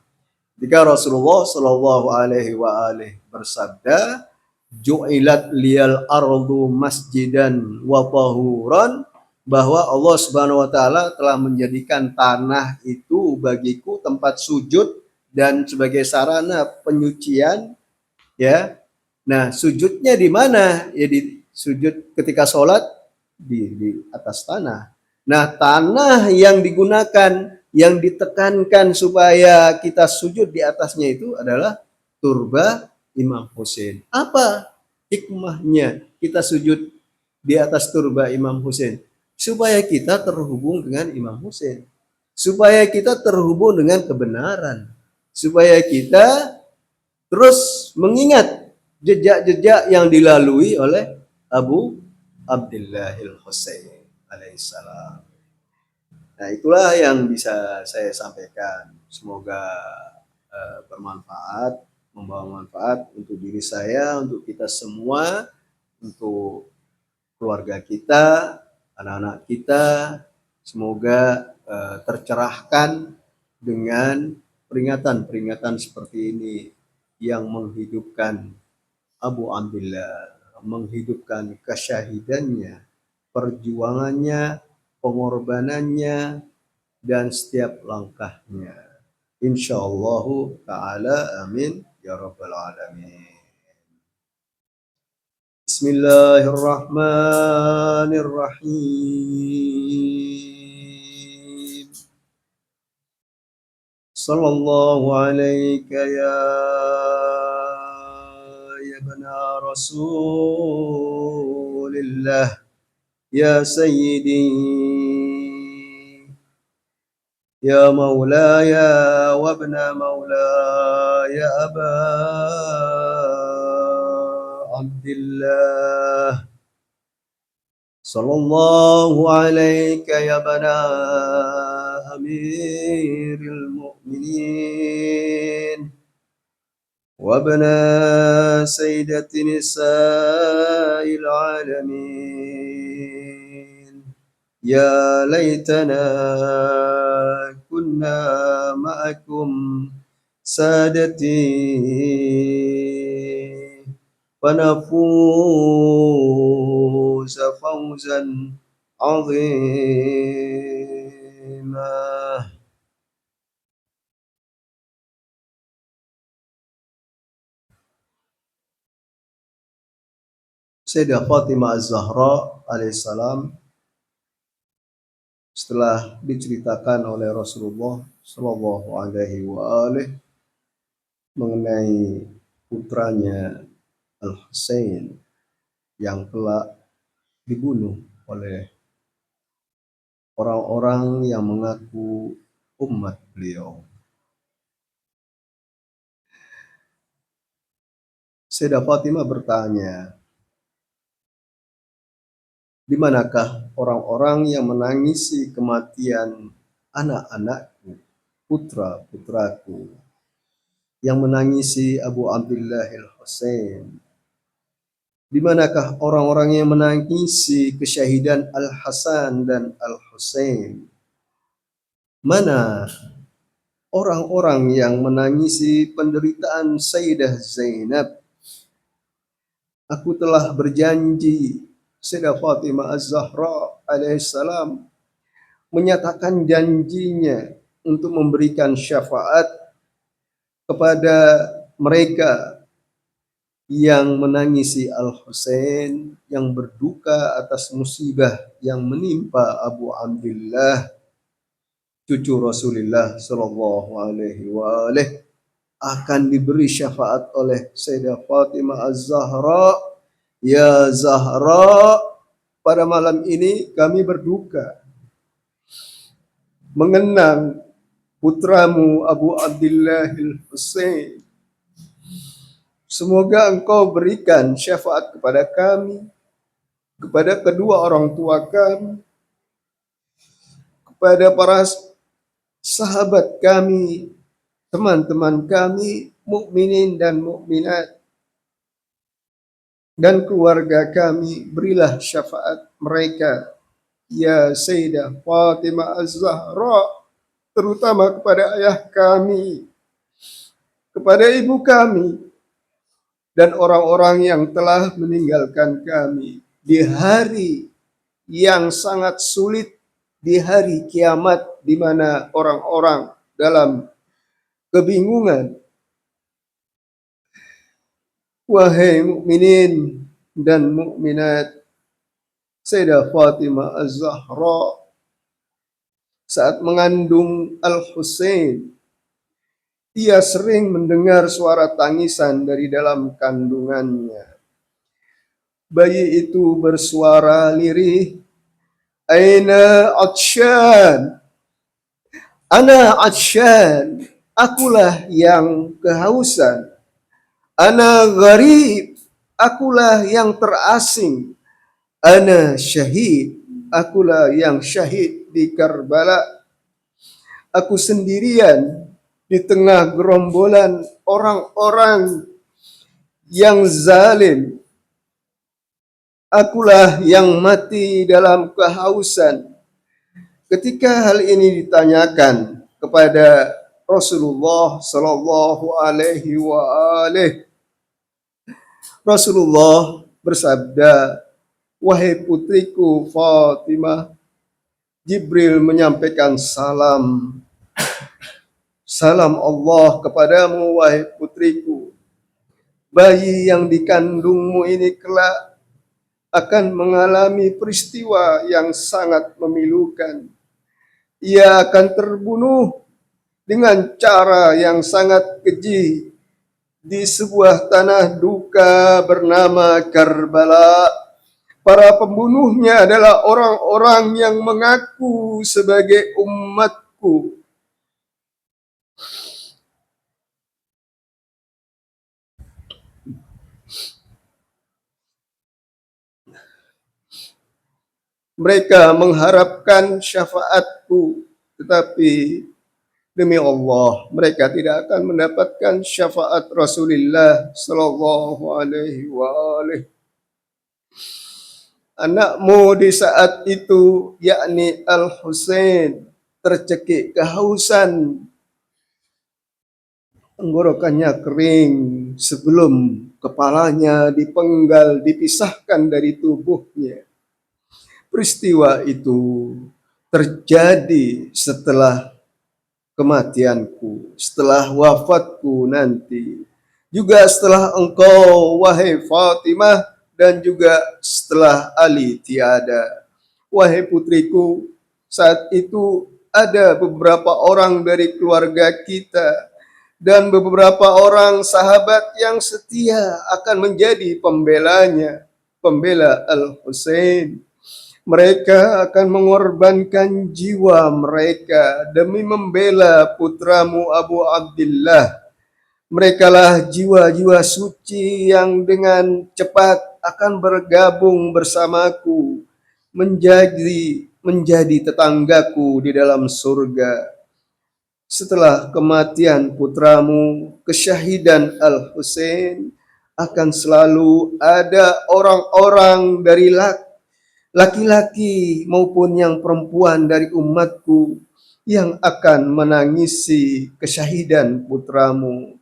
Jika Rasulullah Shallallahu alaihi wa alihi bersabda, ju'ilat liyal ardu masjidan wa tahuran, bahwa Allah Subhanahu wa taala telah menjadikan tanah itu bagiku tempat sujud dan sebagai sarana penyucian, ya. Nah, sujudnya di mana? Ya di sujud ketika sholat di atas tanah. Nah, tanah yang digunakan, yang ditekankan supaya kita sujud di atasnya itu adalah turba Imam Husain. Apa hikmahnya kita sujud di atas turba Imam Husain? Supaya kita terhubung dengan Imam Husain. Supaya kita terhubung dengan kebenaran. Supaya kita terus mengingat jejak-jejak yang dilalui oleh Abu Abdillahil Husain alaihissalam. Nah, itulah yang bisa saya sampaikan. Semoga bermanfaat, membawa manfaat untuk diri saya, untuk kita semua, untuk keluarga kita, anak-anak kita. Semoga tercerahkan dengan peringatan-peringatan seperti ini yang menghidupkan Abu Abdillah, menghidupkan kesyahidannya, perjuangannya, pengorbanannya, dan setiap langkahnya. Insyaallah ta'ala, amin ya rabbal alamin. Bismillahirrahmanirrahim. Sallallahu alaika ya bana Rasulillah, ya sayyidi, ya maulaya wa ibna maulaya aba Abdillah. Sallallahu alaika ya bana amiril mu'minin وابن سيدة نساء العالمين. يا ليتنا كنا معكم سادتي فنفوز فوزا عظيما. Sayyidah Fatimah Az-Zahra alaihissalam setelah diceritakan oleh Rasulullah Shallallahu alaihi wa alihi mengenai putranya Al-Husain yang telah dibunuh oleh orang-orang yang mengaku umat beliau. Sayyidah Fatimah bertanya, di manakah orang-orang yang menangisi kematian anak-anakku, putra-putraku, yang menangisi Abu Abdillahil Husain? Di manakah orang-orang yang menangisi kesyahidan Al-Hasan dan Al-Husain? Mana orang-orang yang menangisi penderitaan Sayyidah Zainab? Aku telah berjanji, Sayyidah Fatimah Az-Zahra alaihissalam menyatakan janjinya untuk memberikan syafaat kepada mereka yang menangisi Al-Husain, yang berduka atas musibah yang menimpa Abu Abdillah, cucu Rasulullah Shallallahu alaihi wa alihi, akan diberi syafaat oleh Sayyidah Fatimah Az-Zahra. Ya Zahra, pada malam ini kami berduka mengenang putramu Abu Abdillahil Husain. Semoga engkau berikan syafaat kepada kami, kepada kedua orang tua kami, kepada para sahabat kami, teman-teman kami mukminin dan mukminat dan keluarga kami, berilah syafaat mereka ya Sayyidah Fatimah Az-Zahra, terutama kepada ayah kami, kepada ibu kami, dan orang-orang yang telah meninggalkan kami di hari yang sangat sulit, di hari kiamat, di mana orang-orang dalam kebingungan. Wahai mukminin dan mukminat, Sayyidah Fatimah Az-Zahra saat mengandung Al-Husain, ia sering mendengar suara tangisan dari dalam kandungannya. Bayi itu bersuara lirih, "Aina Atsyan? Ana Atsyan, akulah yang kehausan. Ana gharib, akulah yang terasing. Ana syahid, akulah yang syahid di Karbala. Aku sendirian di tengah gerombolan orang-orang yang zalim. Akulah yang mati dalam kehausan." Ketika hal ini ditanyakan kepada Rasulullah Sallallahu Alaihi Wasallam, Rasulullah bersabda, "Wahai putriku Fatimah, Jibril menyampaikan salam. Salam Allah kepadamu, wahai putriku. Bayi yang dikandungmu ini kelak akan mengalami peristiwa yang sangat memilukan. Ia akan terbunuh dengan cara yang sangat keji di sebuah tanah duka bernama Karbala. Para pembunuhnya adalah orang-orang yang mengaku sebagai umatku. Mereka mengharapkan syafaatku, tetapi demi Allah, mereka tidak akan mendapatkan syafaat Rasulullah Sallallahu Alaihi Wasallam. Anakmu di saat itu, yakni Al-Husain, tercekik kehausan, tenggorokannya kering sebelum kepalanya dipenggal, dipisahkan dari tubuhnya. Peristiwa itu terjadi setelah kematianku, setelah wafatku nanti, juga setelah engkau, wahai Fatimah, dan juga setelah Ali tiada. Wahai putriku, saat itu ada beberapa orang dari keluarga kita dan beberapa orang sahabat yang setia akan menjadi pembelanya, pembela Al-Husain. Mereka akan mengorbankan jiwa mereka demi membela putramu Abu Abdillah. Merekalah jiwa-jiwa suci yang dengan cepat akan bergabung bersamaku, menjadi tetanggaku di dalam surga. Setelah kematian putramu, kesyahidan Al-Husain, akan selalu ada orang-orang dari laki-laki maupun yang perempuan dari umatku yang akan menangisi kesyahidan putramu.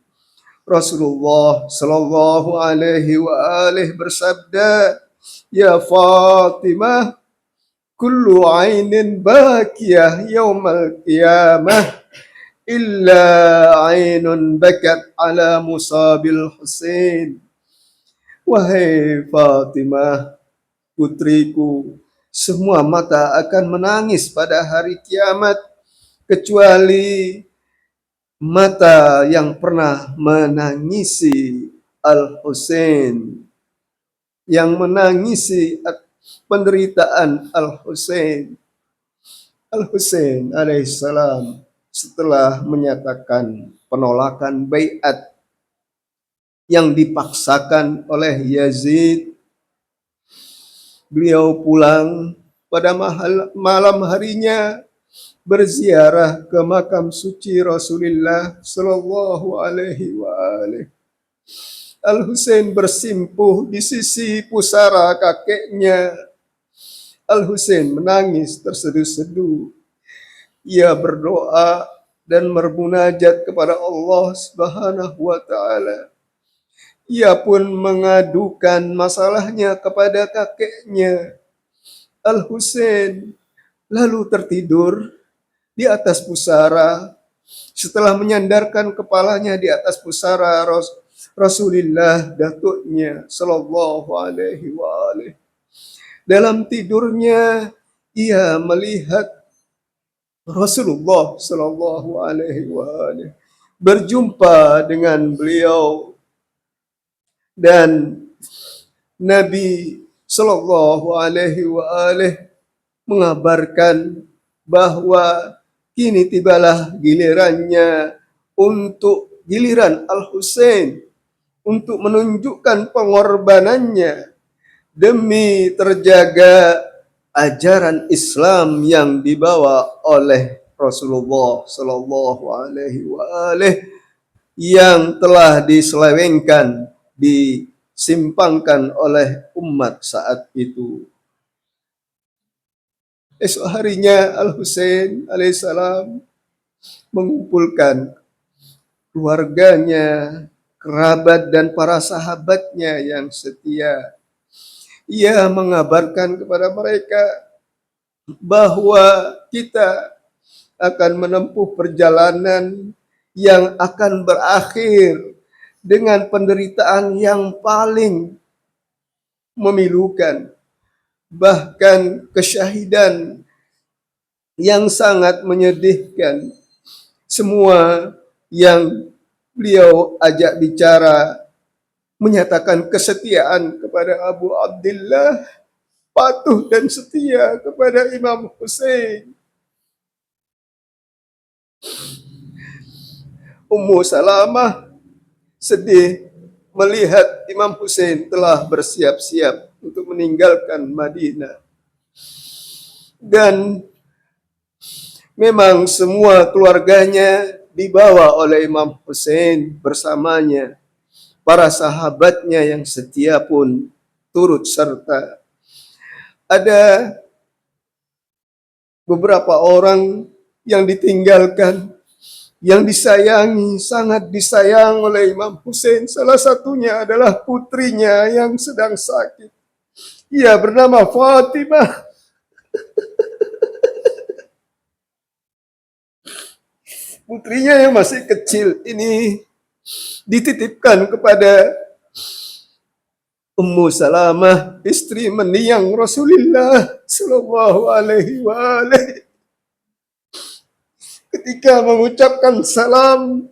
Rasulullah Sallallahu Alaihi Wasallam bersabda, "Ya Fatimah, kullu ainin bakiyah yaumal qiyamah illa ainun bakat ala musabil Husain." Wahai Fatimah, putriku, semua mata akan menangis pada hari kiamat, kecuali mata yang pernah menangisi Al-Husain, yang menangisi penderitaan Al-Husain. Al-Husain alaihissalam setelah menyatakan penolakan baiat yang dipaksakan oleh Yazid, beliau pulang pada malam harinya. berziarah ke makam suci Rasulullah Sallallahu Alaihi Wasallam. Al-Husain bersimpuh di sisi pusara kakeknya. Al-Husain menangis terseduh-seduh. Ia berdoa dan bermunajat kepada Allah Subhanahu wa taala. Ia pun mengadukan masalahnya kepada kakeknya. Al-Husain lalu tertidur di atas pusara. Setelah menyandarkan kepalanya di atas pusara Rasulullah datuknya sallallahu alaihi wasallam. Dalam tidurnya ia melihat Rasulullah sallallahu alaihi wasallam berjumpa dengan beliau, dan Nabi sallallahu alaihi wasallam mengabarkan bahwa kini tibalah giliran Al-Husain untuk menunjukkan pengorbanannya demi terjaga ajaran Islam yang dibawa oleh Rasulullah Sallallahu Alaihi Wasallam yang telah diselewengkan, disimpangkan oleh umat saat itu. Esok harinya Al-Husain alaihissalam mengumpulkan keluarganya, kerabat dan para sahabatnya yang setia. Ia mengabarkan kepada mereka bahwa kita akan menempuh perjalanan yang akan berakhir dengan penderitaan yang paling memilukan, bahkan kesyahidan yang sangat menyedihkan. Semua yang beliau ajak bicara menyatakan kesetiaan kepada Abu Abdullah, patuh dan setia kepada Imam Husain. Ummu Salamah sedih melihat Imam Husain telah bersiap-siap untuk meninggalkan Madinah. Dan memang semua keluarganya dibawa oleh Imam Husain bersamanya. Para sahabatnya yang setia pun turut serta. Ada beberapa orang yang ditinggalkan, yang disayangi, sangat disayang oleh Imam Husain. Salah satunya adalah putrinya yang sedang sakit. Ia bernama Fatimah. Putrinya yang masih kecil ini dititipkan kepada Ummu Salamah, istri mendiang Rasulullah Sallallahu Alaihi Wasallam. Ketika mengucapkan salam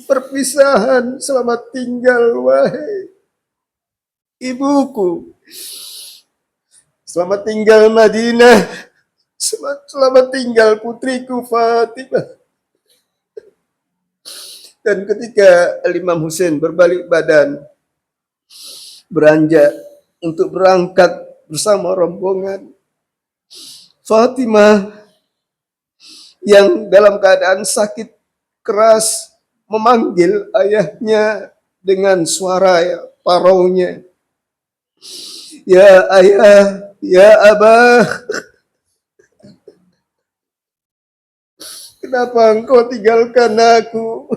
perpisahan, selamat tinggal wahai ibuku, selamat tinggal Madinah, selamat tinggal putriku Fatimah. Dan ketika Imam Husain berbalik badan, beranjak untuk berangkat bersama rombongan, Fatimah yang dalam keadaan sakit keras memanggil ayahnya dengan suara paraunya, "Ya ayah, ya abah, kenapa engkau tinggalkan aku?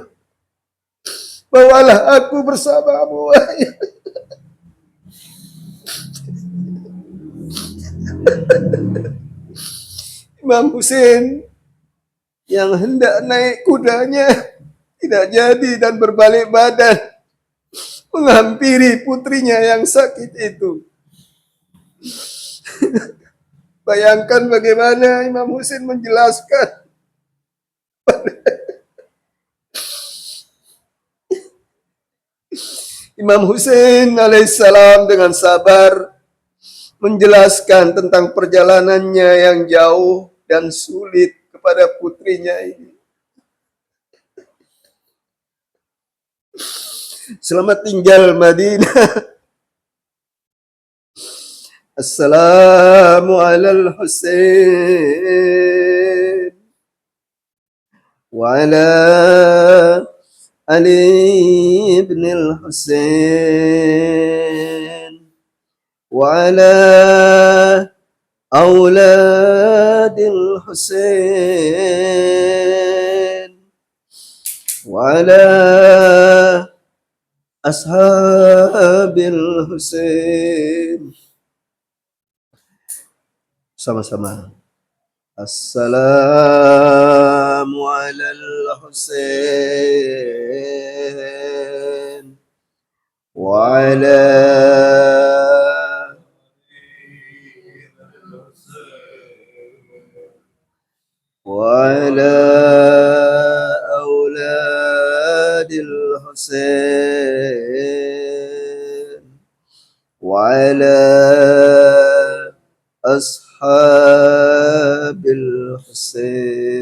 Bawalah aku bersamamu, ayah." Imam Husain yang hendak naik kudanya tidak jadi dan berbalik badan menghampiri putrinya yang sakit itu. Bayangkan bagaimana Imam Husain menjelaskan Imam Husain alaihissalam dengan sabar menjelaskan tentang perjalanannya yang jauh dan sulit kepada putrinya ini. Selamat tinggal Madinah. Assalamu alal Husain. وعلى علي بن الحسين وعلى أولاد الحسين وعلى أصحاب الحسين. Sama-sama. Assalamu ala al-Husain wa ala وعلى أولاد الحسين وعلى أصحاب الحسين.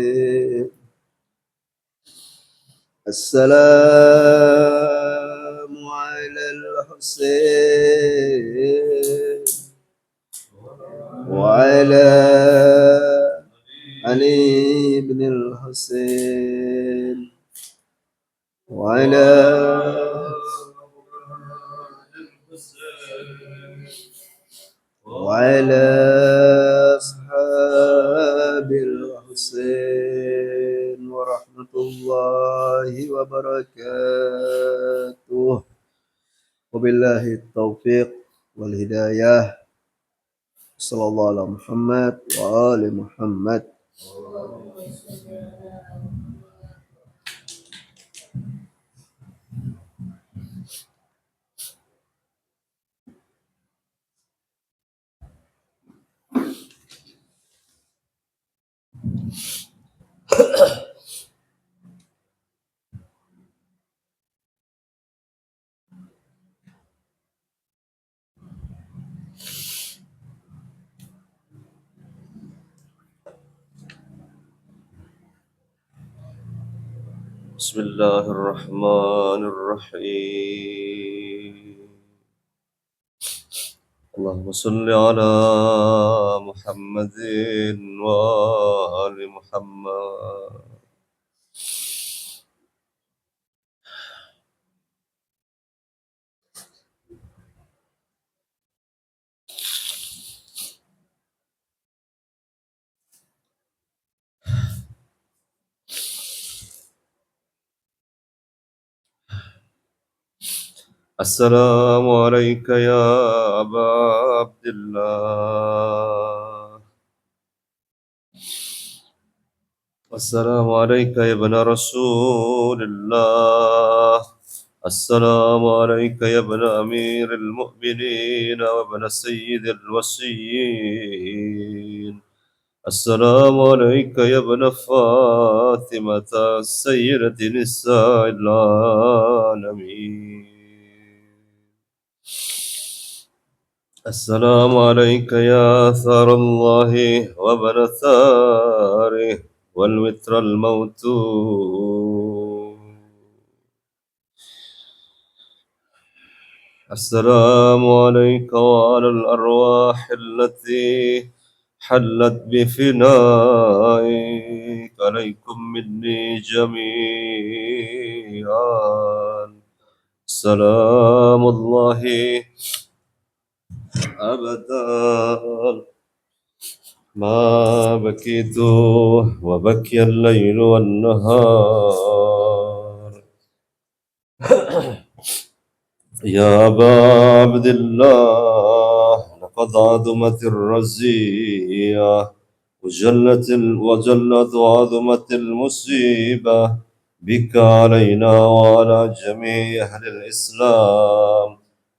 السلام على الحسين وعلى علي بن الحسين وعلى أصحاب الحسين ورحمة الله وبركاته. وبالله التوفيق والهداية. صلى الله على محمد وآل محمد. بسم الله الرحمن الرحيم. اللهم صل على محمد وآل محمد. السلام عليك يا أبا عبد الله. السلام عليك يا ابن رسول الله. السلام عليك يا ابن أمير المؤمنين وابن سيد الوصيين. السلام عليك يا ابن فاطمة سيدة نساء العالمين. السلام عليك يا ثار الله وابن ثاره والوتر الموتور. السلام عليك وعلى الأرواح التي حلت بفنائك. عليكم مني جميعا سلام الله أبدا ما بكيت وبكي الليل والنهار. يا أبا عبد الله لقد عظمت الرزية وجلت وعظمت المصيبة بك علينا وعلى جميع أهل الإسلام.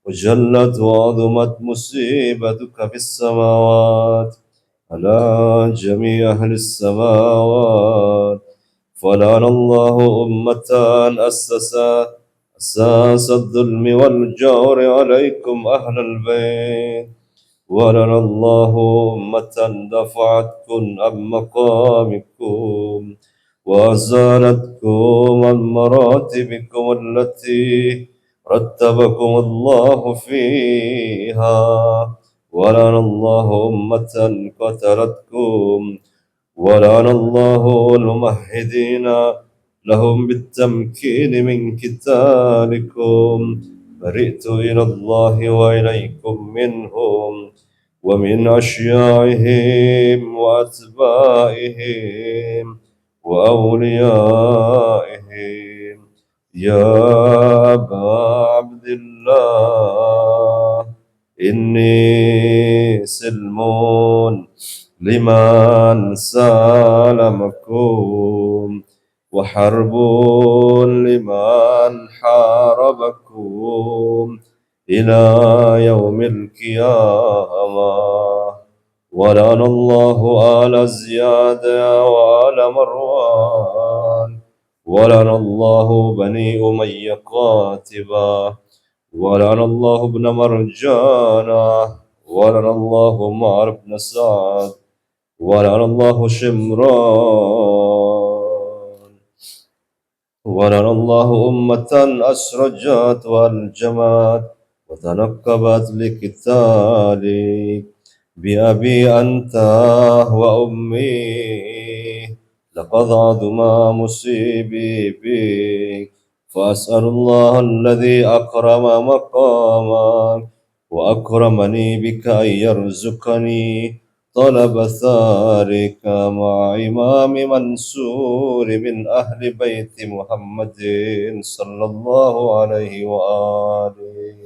وجلت وعظمت مصيبتك في السماوات على جميع أهل السماوات. فلعن الله أمة أساس الظلم والجور عليكم أهل البيت. ولعن الله أمة دفعتكم عن مقامكم وأزالتكم عن مراتبكم التي رتبكم الله فيها. ولعن الله أمة قتلتكم ولعن الله الممهدين لهم بالتمكين من قتالكم. برئت إلى الله وإليكم منهم ومن أشياعهم وأتباعهم وأوليائهم. يا أبا عبد الله إني سلم لمن سالمكم وحرب لمن حاربكم إلى يوم القيامة. ولعن الله آل زياد وآل مروان ولعن الله بني أمية قاتبا ولعن الله ابن مرجانا ولعن الله معر بن سعد ولعن الله شمران ولعن الله أمة أسرجت والجمات وتنكبت لقتالي. بأبي أنت وأمي لقد عظم مصيبي بك. فأسأل الله الذي أكرم مقامك وأكرمني بك أن يرزقني طلب ثارك مع إمام منصور من أهل بيت محمد صلى الله عليه وآله.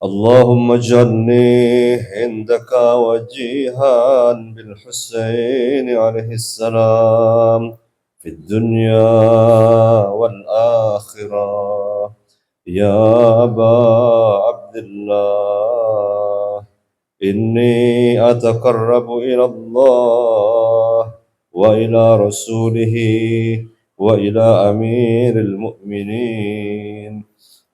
اللهم اجعلني عندك وجيها بالحسين عليه السلام في الدنيا والآخرة. يا أبا عبد الله إني أتقرب إلى الله وإلى رسوله وإلى أمير المؤمنين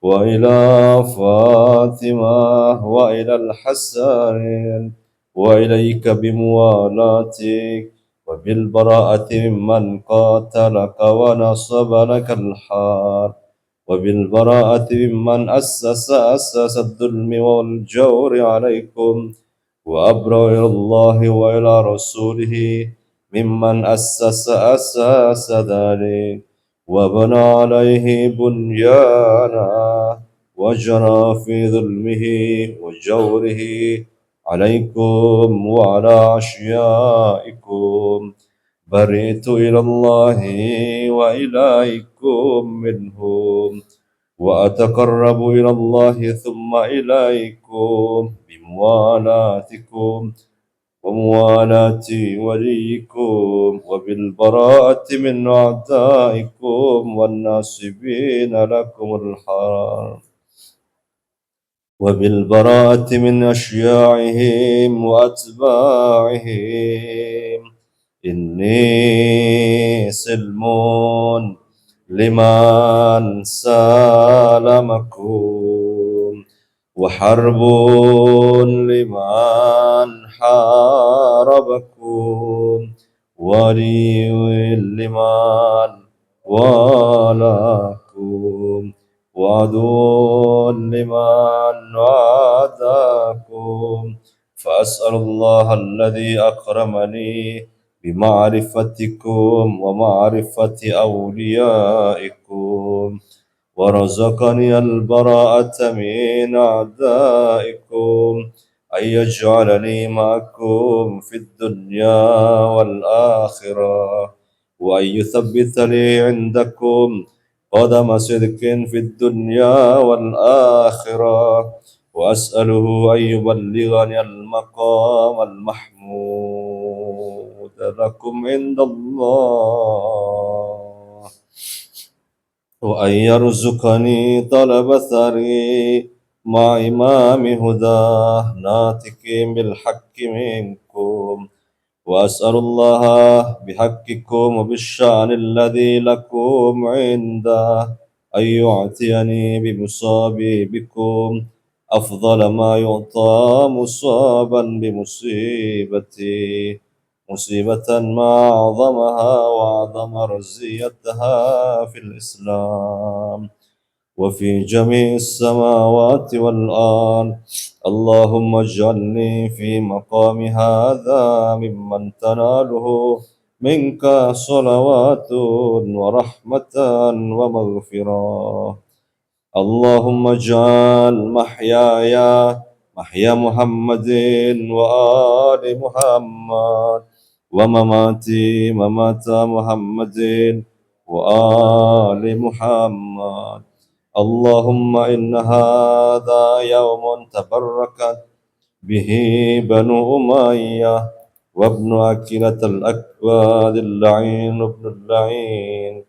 وإلى فاطمة وإلى الحسن وإليك بموالاتك وبالبراءة ممن قاتلك ونصب لك الحرب وبالبراءة ممن أسس الظلم والجور عليكم. وأبرأ إلى الله وإلى رسوله ممن أسس ذلك وبنى عليه بنيانا وجرى في ظلمه وجوره عليكم وعلى أشيائكم. برئت إلى الله وإليكم منهم وأتقرب إلى الله ثم إليكم بموالاتكم وموالاة وليكم وبالبراءة من أعدائكم والناصبين لكم الحرام وبالبراءة من أشياعهم وأتباعهم. إني سلم لمن سالمكم وحرب لمن حاربكم ولي لمن والاكم وعدو لمن عاداكم. فأسأل الله الذي أكرمني بمعرفتكم ومعرفة أوليائكم ورزقني البراءة من أعدائكم أن يجعلني معكم في الدنيا والآخرة وأن يثبت لي عندكم قدم صدق في الدنيا والآخرة. وأسأله أن يبلغني المقام المحمود لكم عند الله وأن يرزقني طلب ثري مع إمام هداه ناطق بالحق منكم. وأسأل الله بحقكم وبالشأن الذي لكم عنده أن يعطيني بمصابي بكم أفضل ما يعطى مصابا بمصيبتي مصيبة ما أعظمها وأعظم رزيتها في الإسلام. وفي جميع السماوات والأرض. اللهم اجعلني في مقام هذا ممن تناله منك صلوات ورحمة ومغفرة. اللهم اجعل محياي محيا محمد وآل محمد، ومماتي ممات محمد وآل محمد. اللهم إن هذا يوم تبركت به بنو أمية وابن أكلة الأكباد اللعين ابن اللعين،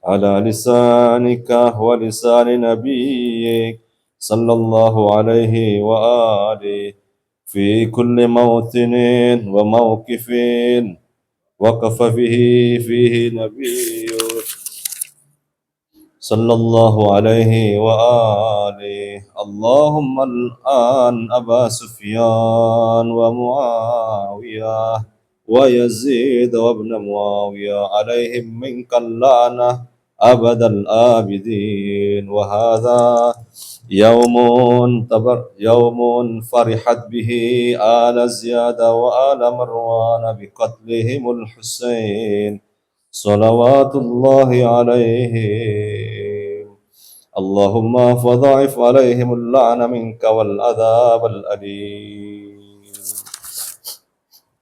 على لسانك ولسان نبيك صلى الله عليه وآله في كل موطن وموقف وقف به فيه نبيك صلى الله عليه وآله. اللهم الآن أبا سفيان ومعاوية ويزيد وابن معاوية عليهم منك اللعنة أبد الآبدين. وهذا يوم فرحت به آل زياد وآل مروان بقتلهم الحسين صلوات الله عليهم. اللهم فضاعف عليهم اللعن منك والعذاب الأليم.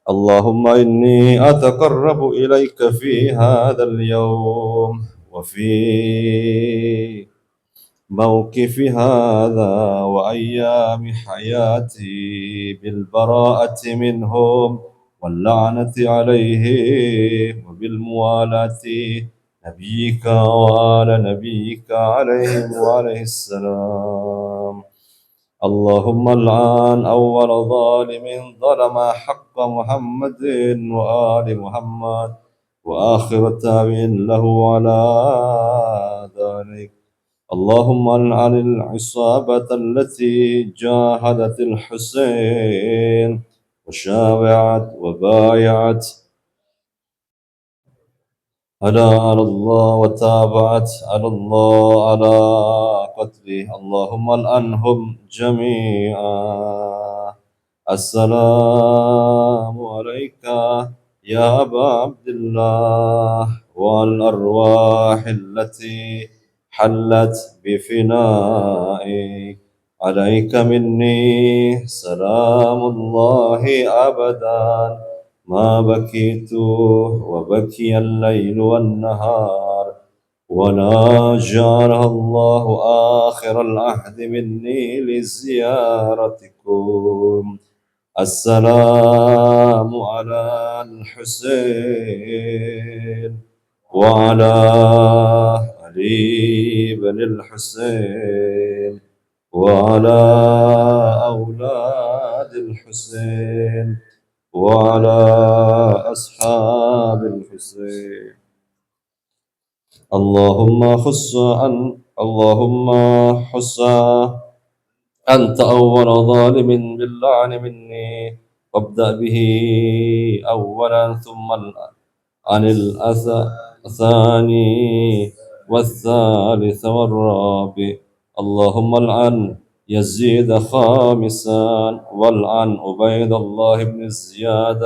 اللهم إني أتقرب إليك في هذا اليوم وفي موقف هذا وأيام حياتي بالبراءة منهم واللعنة عليهم وبالموالاة نبيك وآل نبيك عليهم وعليه السلام. اللهم العن أول ظالم ظلم حق محمد وآل محمد وآخر تابع له على ذلك. اللهم العن العصابة التي جاهدت الحسين وشاوعت وبايعت على الله وتابعت على الله على قتله. اللهم العنهم جميعا. السلام عليك يا أبا عبد الله والأرواح التي حلت بفنائك. عليك مني سلام الله أبدا ما بكيت وبكي الليل والنهار، ولا جعلها الله آخر العهد مني لزيارتكم. السلام على الحسين وعلى علي بن الحسين وعلى أولاد الحسين وعلى أصحاب الحسين. اللهم حص أنت أول ظالم باللعن مني، وابدأ به أولا ثم عن الثاني والثالث والرابع. اللهم العن يزيد خامسا، والعن عبيد الله بن زياد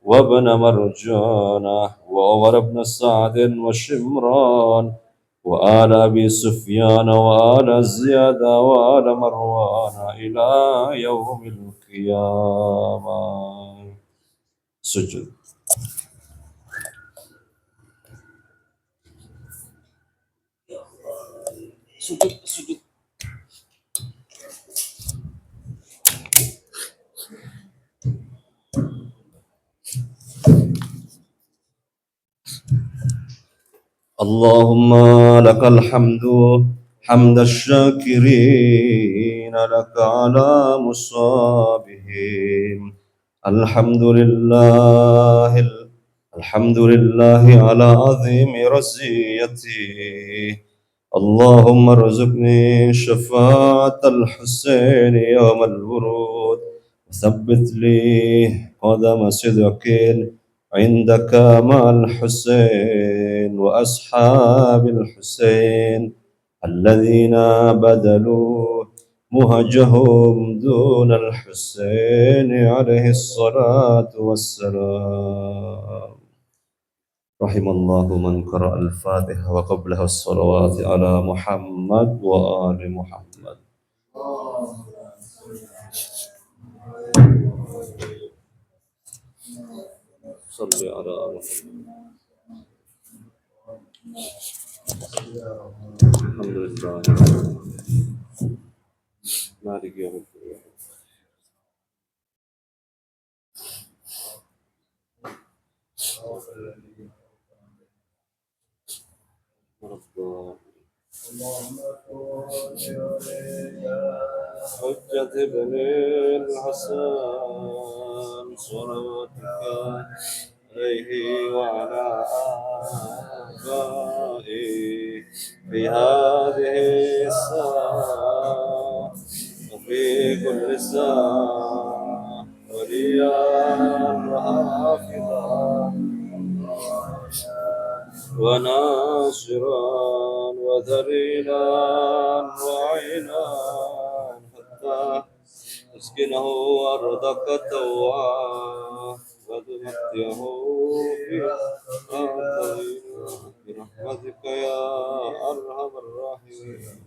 وابن مرجانة وعمر بن سعد وشمران وآل أبي سفيان وآل زياد وآل مروان إلى يوم القيامة. سجود. سجود. اللهم لك الحمد حمد الشاكرين لك على مصابهم. الحمد لله على عظيم رزيته. اللهم ارزقني شفاعة الحسين يوم الورود، وثبت لي قدم صدق عندك مع الحسين وأصحاب الحسين الذين بذلوا مهجهم دون الحسين عليه الصلاة والسلام. رحم الله من قرأ الفاتحة وقبلها الصلوات على محمد وآل محمد. صل على محمد. الحمد لله مالك يوم الدين. حجة ابن الحسن صلواتك عليه وعلى آبائه في هذه الساعة وفي كل ساعة وليا وحافظا وناصرا وذليلا وعينا حتى تسكنه أرضك طوعا وتمتعه فيها طويلا برحمتك يا أرحم الراحمين.